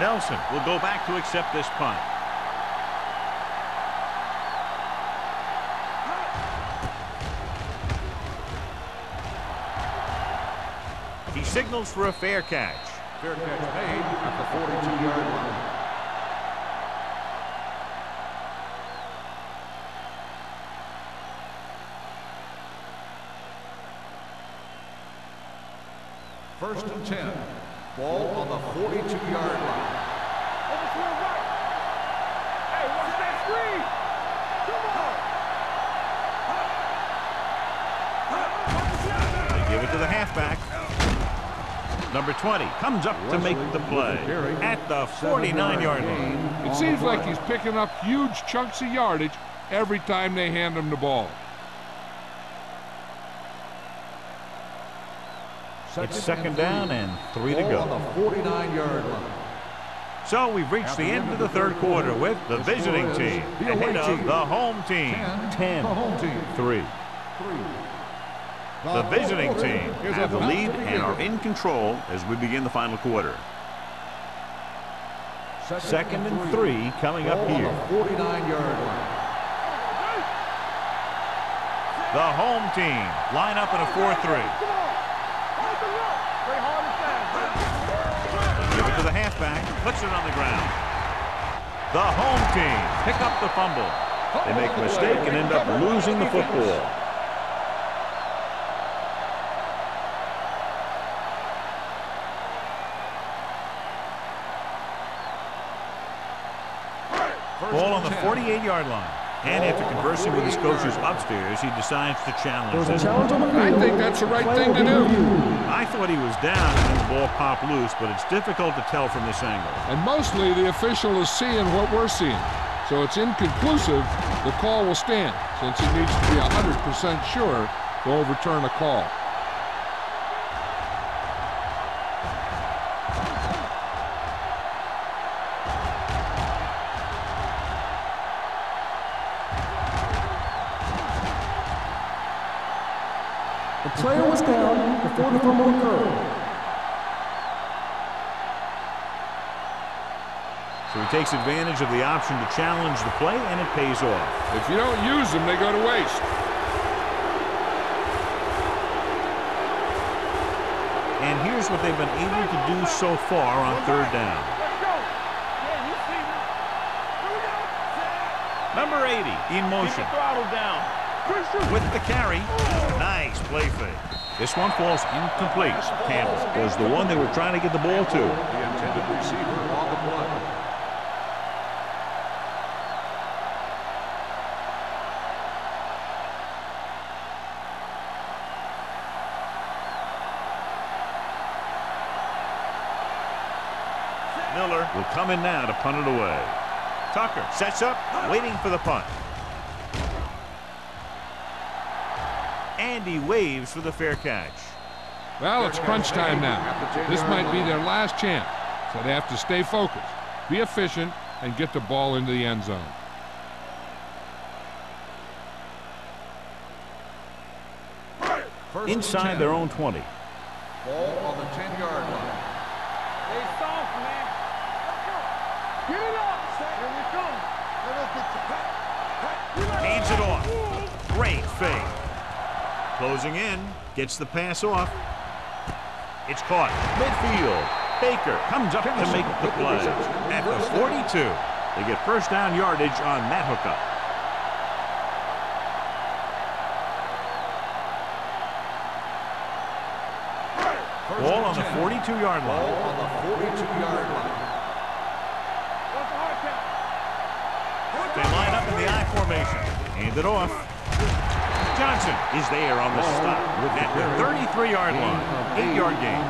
A: Nelson will go back to accept this punt. He signals for a fair catch.
B: Fair catch made at the 42-yard line. First and 10. Ball on the 42-yard line.
D: Over to the right. Hey, watch that screen. Come on.
A: They give it to the halfback. Number 20 comes up to make the play at the 49-yard line.
C: It seems like he's picking up huge chunks of yardage every time they hand him the ball.
A: It's 2nd down and 3 to go.
B: On the 49-yard line.
A: So we've reached the end of the 3rd quarter with the visiting team ahead of the home team. 10-3. The visiting team have the lead and are in control as we begin the final quarter. 2nd and 3 coming up here.
B: 49-yard line.
A: The home team line up in a 4-3. Give it to the halfback, puts it on the ground. The home team pick up the fumble. They make a mistake and end up losing the football. Ball on the 48-yard line. And after conversing with his coaches upstairs, he decides to challenge this.
C: I think that's the right thing to do.
A: I thought he was down and then the ball popped loose, but it's difficult to tell from this angle.
C: And mostly the official is seeing what we're seeing. So it's inconclusive. The call will stand since he needs to be 100% sure to overturn a call.
E: The player was down before the fumble occurred.
A: So he He takes advantage of the option to challenge the play, and it pays off.
C: If you don't use them, they go to waste.
A: And here's what they've been able to do so far on third down. Number 80 in motion.
D: Keep the throttle down.
A: With the carry. Nice play fake. This one falls incomplete. Campbell was the one they were trying to get the ball to.
B: The intended receiver on the play.
A: Miller will come in now to punt it away. Tucker sets up, waiting for the punt. And he waves for the fair catch.
C: Well, it's crunch time now. This might be their last chance, so they have to stay focused, be efficient, and get the ball into the end zone.
A: Inside their own 20.
B: Ball on the 10-yard line.
D: Stay soft, man. Get it up. Here we come.
A: Hands it off. Great fake. Closing in. Gets the pass off. It's caught. Midfield. Baker comes up to make the play. At the 42. They get first down yardage on that hookup. Ball on the 42-yard line.
B: Ball on the 42-yard line.
A: They line up in the I formation. Hand it off. Johnson is there on the stop at the 33-yard line. 8-yard gain.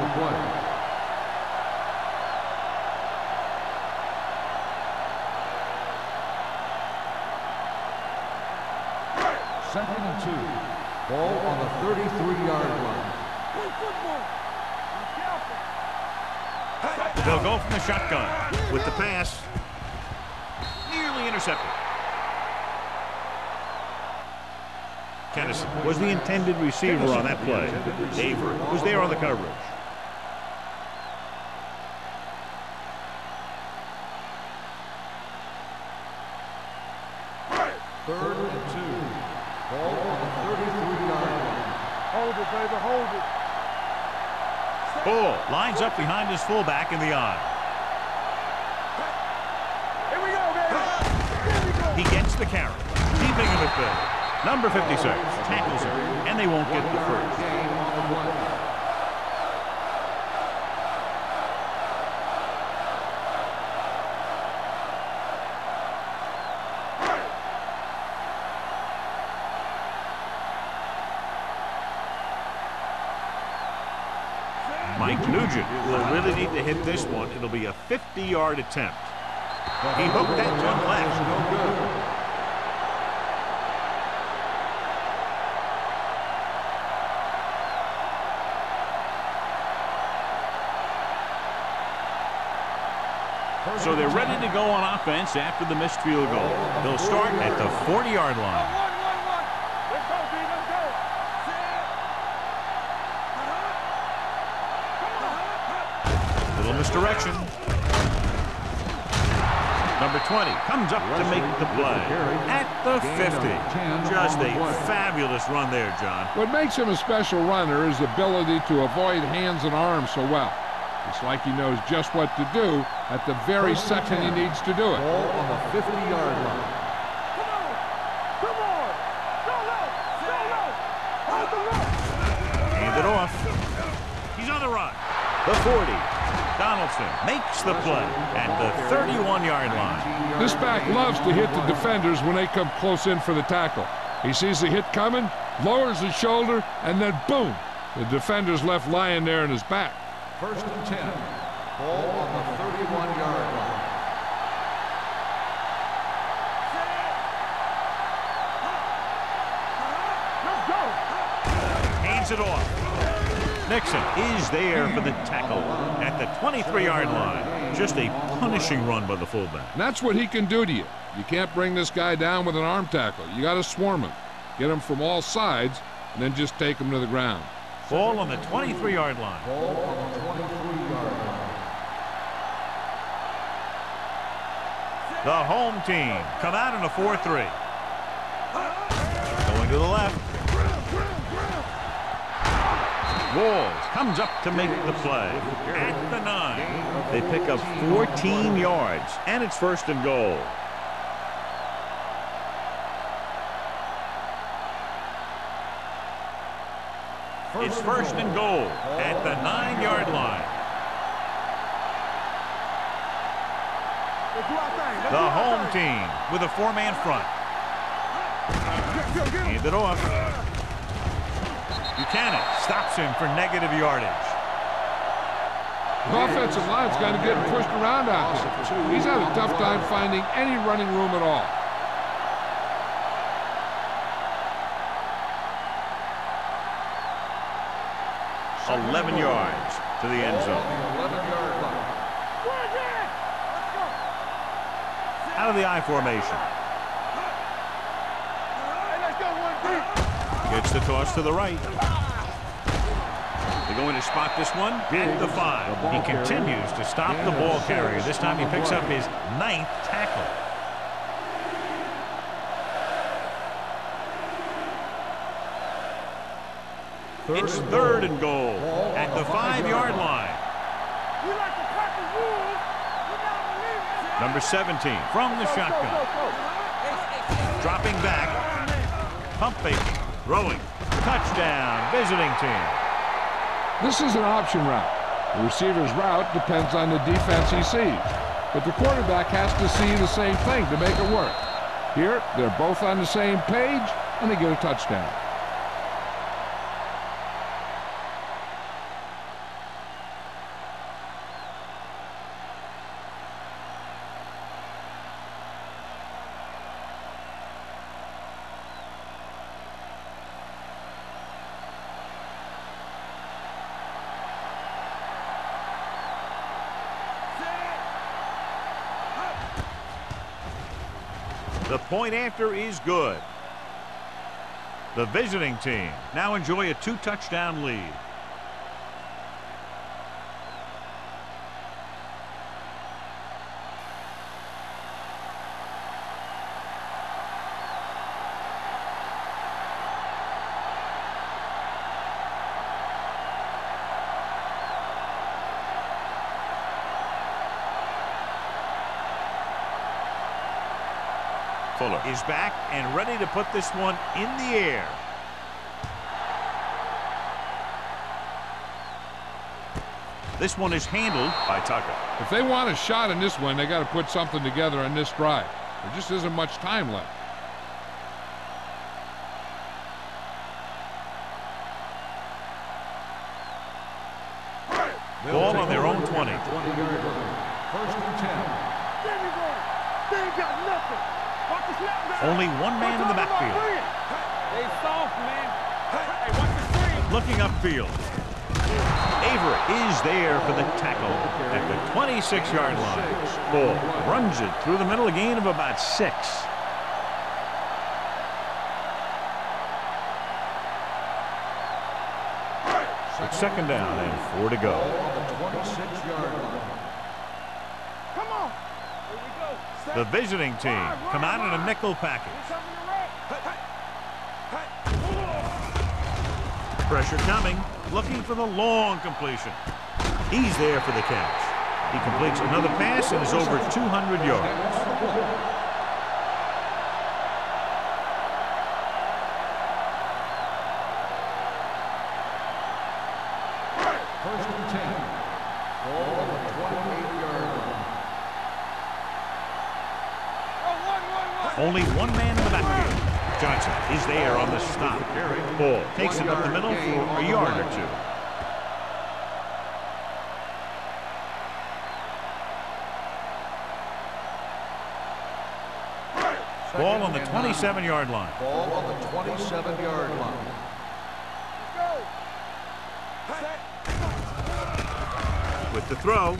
B: Second and 2. Ball on the 33-yard line.
A: They'll go from the shotgun with the pass. Nearly intercepted. Kennison was the intended receiver on that play. Avery was there on the coverage.
B: Third and 2. Ball on the 33-yard line.
D: Hold it, baby, hold it.
A: Bull lines up behind his fullback in the I.
D: Here we go, baby. Here we go.
A: He gets the carry, keeping him at bay. Number 56 tackles him, and they won't get the first.
B: Gain on the play.
A: Mike Nugent will really need to hit this one. It'll be a 50-yard attempt. He hooked that one left.
B: No good.
A: So they're ready to go on offense after the missed field goal. They'll start at the 40-yard line.
D: Let's go, B, let's go.
A: Little misdirection. Number 20 comes up to make the play at the 50. Just a fabulous run there, John.
C: What makes him a special runner is the ability to avoid hands and arms so well. It's like he knows just what to do at the very second he needs to do it.
B: Ball on the 50-yard line.
D: Come on. Come on. Go low. Go low. Hold the rope.
A: Hand it off. He's on the run. The 40. Donaldson makes the play at the 31-yard line.
C: This back loves to hit the defenders when they come close in for the tackle. He sees the hit coming, lowers his shoulder, and then boom, the defender's left lying there in his back.
B: First and 10. Ball on the 31-yard line.
D: Let's go.
A: Hands it off. Nixon is there for the tackle at the 23-yard line. Just a punishing run by the fullback.
C: And that's what he can do to you. You can't bring this guy down with an arm tackle. You got to swarm him. Get him from all sides, and then just take him to the ground.
A: Ball on the 23-yard line.
B: Ball on the 23-yard line.
A: The home team come out in a 4-3. Going to the left. Walls comes up to make the play. At the 9. They pick up 14 yards, and it's 1st and goal. It's 1st and goal at the 9-yard line. The home team with a 4-man front. Hand it off. Buchanan stops him for negative yardage.
C: The offensive line's got to get pushed around out there. He's had a tough time finding any running room at all.
A: Second 11 yards to the end zone.
B: 11-yard line.
A: Out of the I formation. Gets the toss to the right. They're going to spot this one at the 5. He continues to stop the ball carrier. This time he picks up his 9th tackle. It's 3rd and goal at the 5-yard line. Number 17 from the shotgun. Dropping back. Pump fake. Throwing. Touchdown. Visiting team.
C: This is an option route. The receiver's route depends on the defense he sees. But the quarterback has to see the same thing to make it work. Here, they're both on the same page, and they get a touchdown.
A: The point after is good. The visiting team now enjoy a 2-touchdown lead. Fuller is back and ready to put this one in the air. This one is handled by Tucker.
C: If they want a shot in this one, they got to put something together on this drive. There just isn't much time left.
A: Ball on their own 20.
B: 20-yard line. 1st and 10.
D: There you go. They ain't got nothing. Watch the snap down.
A: Only one man in the backfield.
D: They soft, man. Hey, watch the screen.
A: Looking upfield. Avery is there for the tackle at the 26-yard line. Ball runs it through the middle, a gain of about 6. It's 2nd down and 4 to go.
B: On the 26-yard line.
D: Come on. Here we go.
A: The visiting team come out in a nickel package. Pressure coming, looking for the long completion. He's there for the catch. He completes another pass and is over 200 yards. Only one man in the backfield. Johnson is there on the stop. Ball takes it up the middle for a yard or 2. Ball on the 27-yard line.
B: Ball on the 27-yard line.
A: With the throw,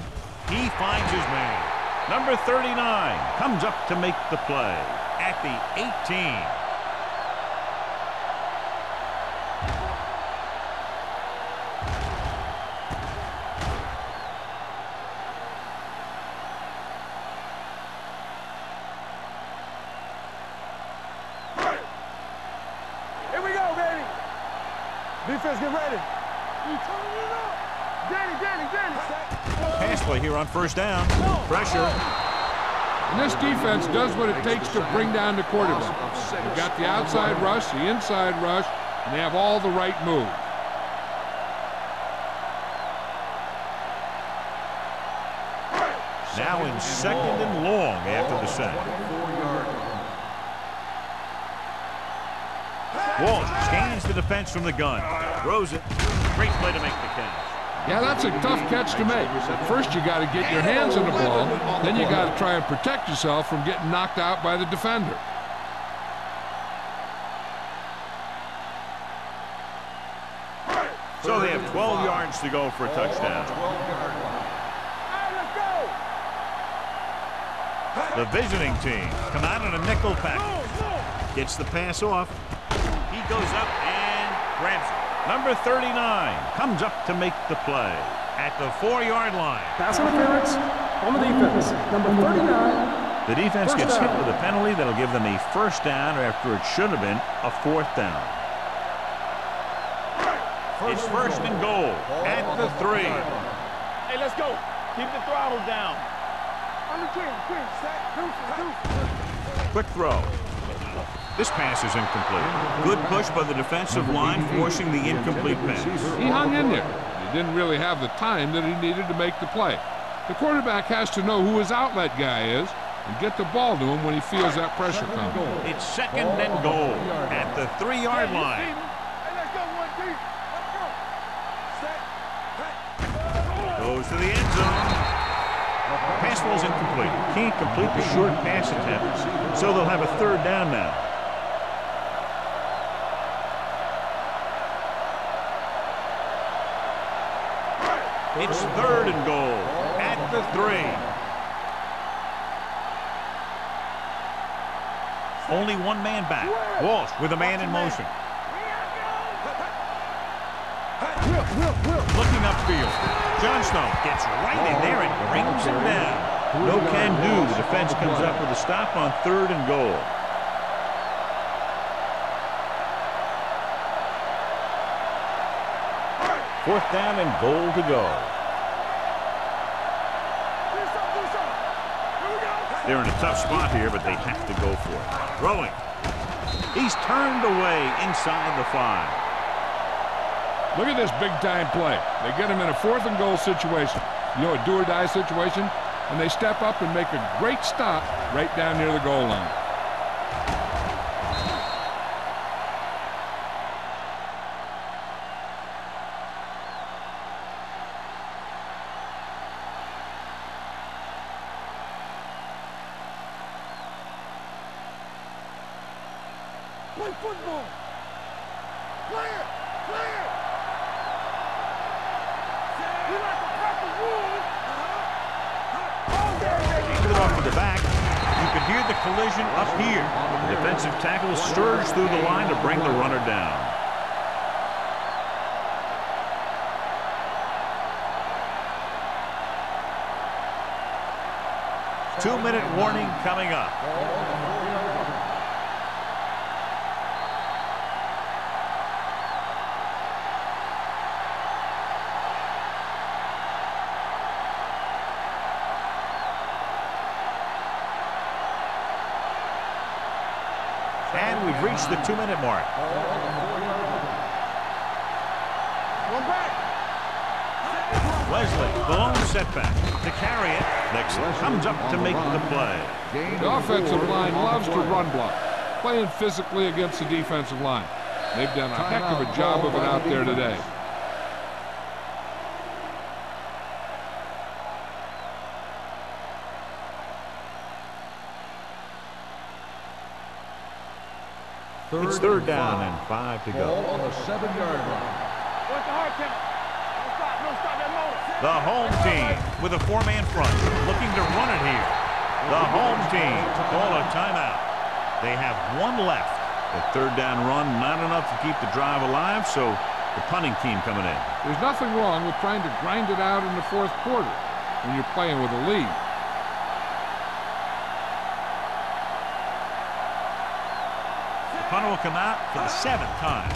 A: he finds his man. Number 39 comes up to make the play at the 18.
D: Defense, get ready. Danny.
A: Pass play here on first down. Pressure.
C: And this defense does what it takes to bring down the quarterback. They've got the outside rush, the inside rush, and they have all the right moves.
A: Now in second and long after the sack. Walsh scans the defense from the gun. Throws it. Great play to make the catch.
C: Yeah, that's a tough catch to make. First, you got to get your hands on the ball. Then you got to try and protect yourself from getting knocked out by the defender.
A: So they have 12 yards to go for a touchdown. The visiting team come out in a nickel package. Gets the pass off. He goes up and grabs it. Number 39 comes up to make the play at the 4-yard line.
E: Pass interference on the defense. Number 39.
A: The defense gets hit with a penalty that'll give them a first down after it should have been a 4th down. It's first and goal at the 3.
D: Hey, let's go. Keep the throttle down.
A: Quick throw. This pass is incomplete. Good push by the defensive line, forcing the incomplete pass.
C: He hung in there. He didn't really have the time that he needed to make the play. The quarterback has to know who his outlet guy is and get the ball to him when he feels that pressure coming.
A: It's second and goal at the 3-yard line. Goes to the end zone. Pass ball's incomplete. Can't complete the short pass attempt, so they'll have a 3rd down now. It's 3rd and goal at the 3. Only one man back. Walsh with a man in motion. Looking upfield. Johnstone gets right in there and brings him down. No can do. The defense comes up with a stop on 3rd and goal. Fourth down and goal to go. They're in a tough spot here, but they have to go for it. Throwing. He's turned away inside the 5.
C: Look at this big-time play. They get him in a 4th and goal situation. You know, a do-or-die situation. And they step up and make a great stop right down near the goal line.
D: Play football. Play it. Play it. We like to crack the rules.
A: Put it off to the back. You can hear the collision up here. The defensive tackle surged through the line to bring the runner down. Two-minute warning coming up. And we've reached the 2-minute mark. Wesley, the lone setback. To carry it, Nixon comes up to make the play.
C: The offensive line loves to run block, playing physically against the defensive line. They've done a heck of a job of it out there today.
A: It's 3rd down and 5 to go.
B: On the 7-yard line.
D: What's the hard count? Don't stop that motor.
A: The home team with a 4-man front looking to run it here. The home team call a timeout. They have 1 left. The 3rd down run not enough to keep the drive alive, so the punting team coming in.
C: There's nothing wrong with trying to grind it out in the 4th quarter when you're playing with a lead.
A: The punter will come out for the 7th time.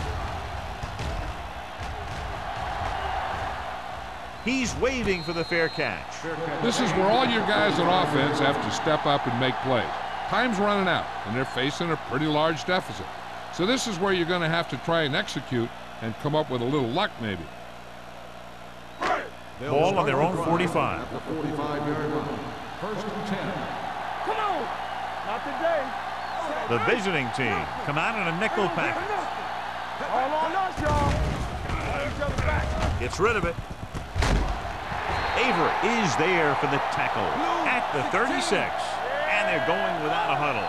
A: He's waving for the fair catch.
C: This is where all your guys on offense have to step up and make plays. Time's running out, and they're facing a pretty large deficit. So this is where you're going to have to try and execute and come up with a little luck, maybe.
A: Ball on their own 45.
B: At the 45-yard line. First and 10.
D: Come on. Not today.
A: The visiting team come out in a nickel package.
D: All on us, y'all. Each other back.
A: Gets rid of it. Aver is there for the tackle at the 36. And they're going without a huddle.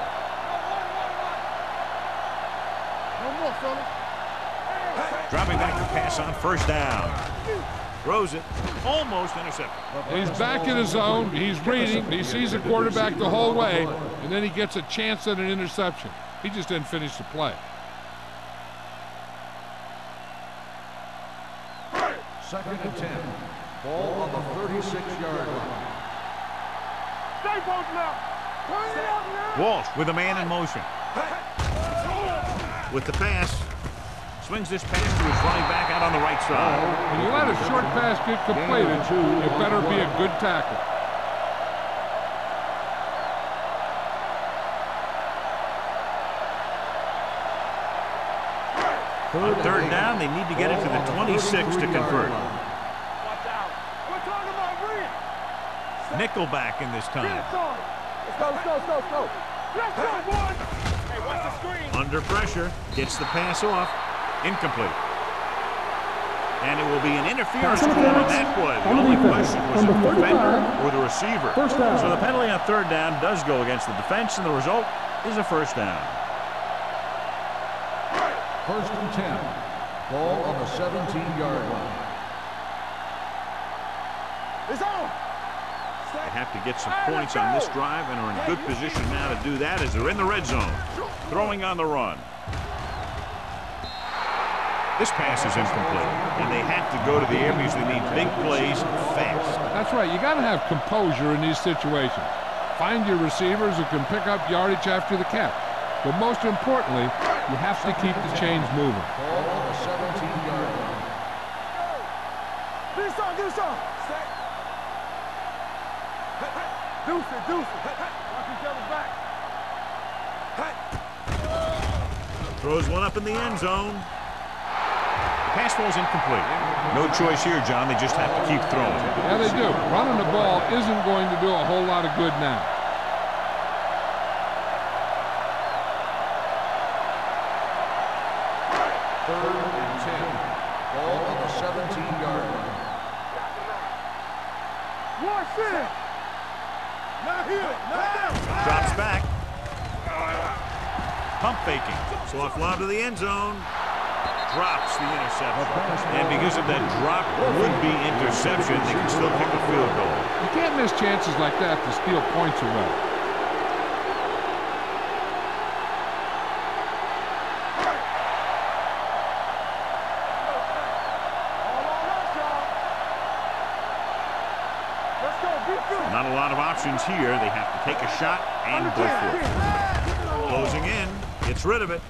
D: No more, fella.
A: Dropping back to pass on first down. Throws it. Almost intercepted.
C: He's back in his zone. He's reading. He sees the quarterback the whole way, and then he gets a chance at an interception. He just didn't finish the play.
B: Second and 10. Ball on the 36-yard line.
D: Stay posted now. Turn it up now.
A: Walsh with a man in motion. With the pass. Swings this pass to his running back out on the right side.
C: When you let a short pass get completed, you better be a good tackle.
A: On third down, they need to get it to the 26 to convert.
D: Watch out. We're talking about Reed.
A: Nickelback in this time.
D: Let's go. Let's go, boys. Hey, watch the screen.
A: Under pressure. Gets the pass off. Incomplete. And it will be an interference call on that play. The only question was the defender or the receiver.
E: First down.
A: So the penalty on third down does go against the defense, and the result is a first down.
B: First and 10. Ball on the 17-yard line.
D: It's on.
A: They have to get some points on this drive and are in good position now to do that as they're in the red zone. Throwing on the run. This pass is incomplete, and they have to go to the air because they need big plays fast.
C: That's right. You got to have composure in these situations. Find your receivers who can pick up yardage after the catch. But most importantly, you have to keep the chains moving.
B: Ball on the 17-yard line.
D: Do some. Deuce it. Watch each other's back.
A: Throws one up in the end zone. Pass ball's incomplete. No choice here, John. They just have to keep throwing.
C: Yeah, they do. Running the ball isn't going to do a whole lot of good now.
B: Third and 10. Ball on the 17-yard line.
D: Watch it. Not here.
A: Drops back. Pump faking. So off lob to the end zone. Drops the interception. And because of that drop would-be interception, they can still kick a field goal.
C: You can't miss chances like that to steal points away.
A: Not a lot of options here. They have to take a shot and go for it. Closing in. Gets rid of it.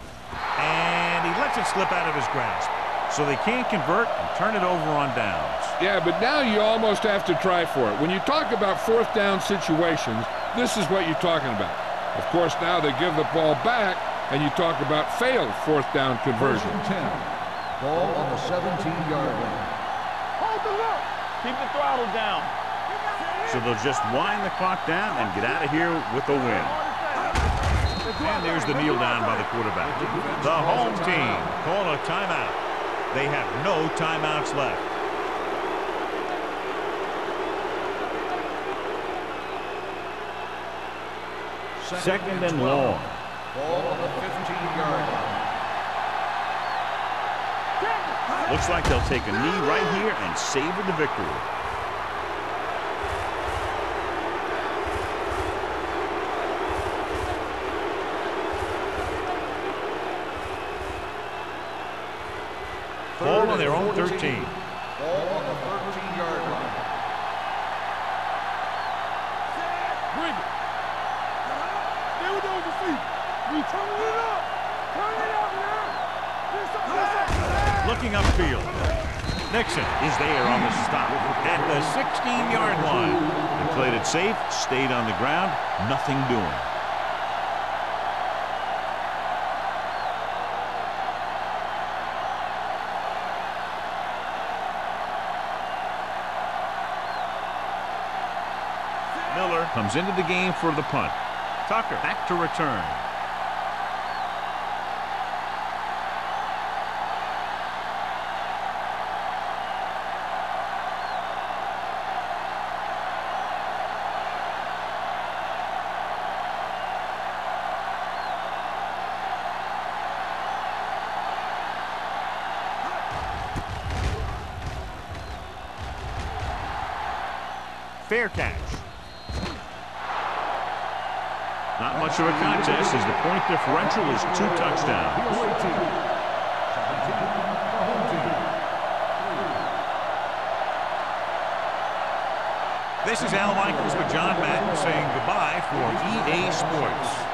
A: And he lets it slip out of his grasp. So they can't convert and turn it over on downs.
C: Yeah, but now you almost have to try for it. When you talk about fourth down situations, this is what you're talking about. Of course, now they give the ball back, and you talk about failed fourth down conversion.
B: First and 10. Ball on the 17-yard line.
D: Hold the look. Keep the throttle down.
A: So they'll just wind the clock down and get out of here with a win. And there's the kneel down by the quarterback. The home team call a timeout. They have no timeouts left. Second and long.
B: Ball on the 15-yard line.
A: Looks like they'll take a knee right here and savor the victory. Ball on their own 13.
B: Ball on the 13-yard line.
D: Bring it. Stay with those feet. We turn it up. Turn it up now.
A: Looking upfield. Nixon is there on the stop at the 16-yard line. They played it safe, stayed on the ground, nothing doing. Miller comes into the game for the punt. Tucker back to return. Fair catch. Not much of a contest as the point differential is 2 touchdowns. This is Al Michaels with John Madden saying goodbye for EA Sports.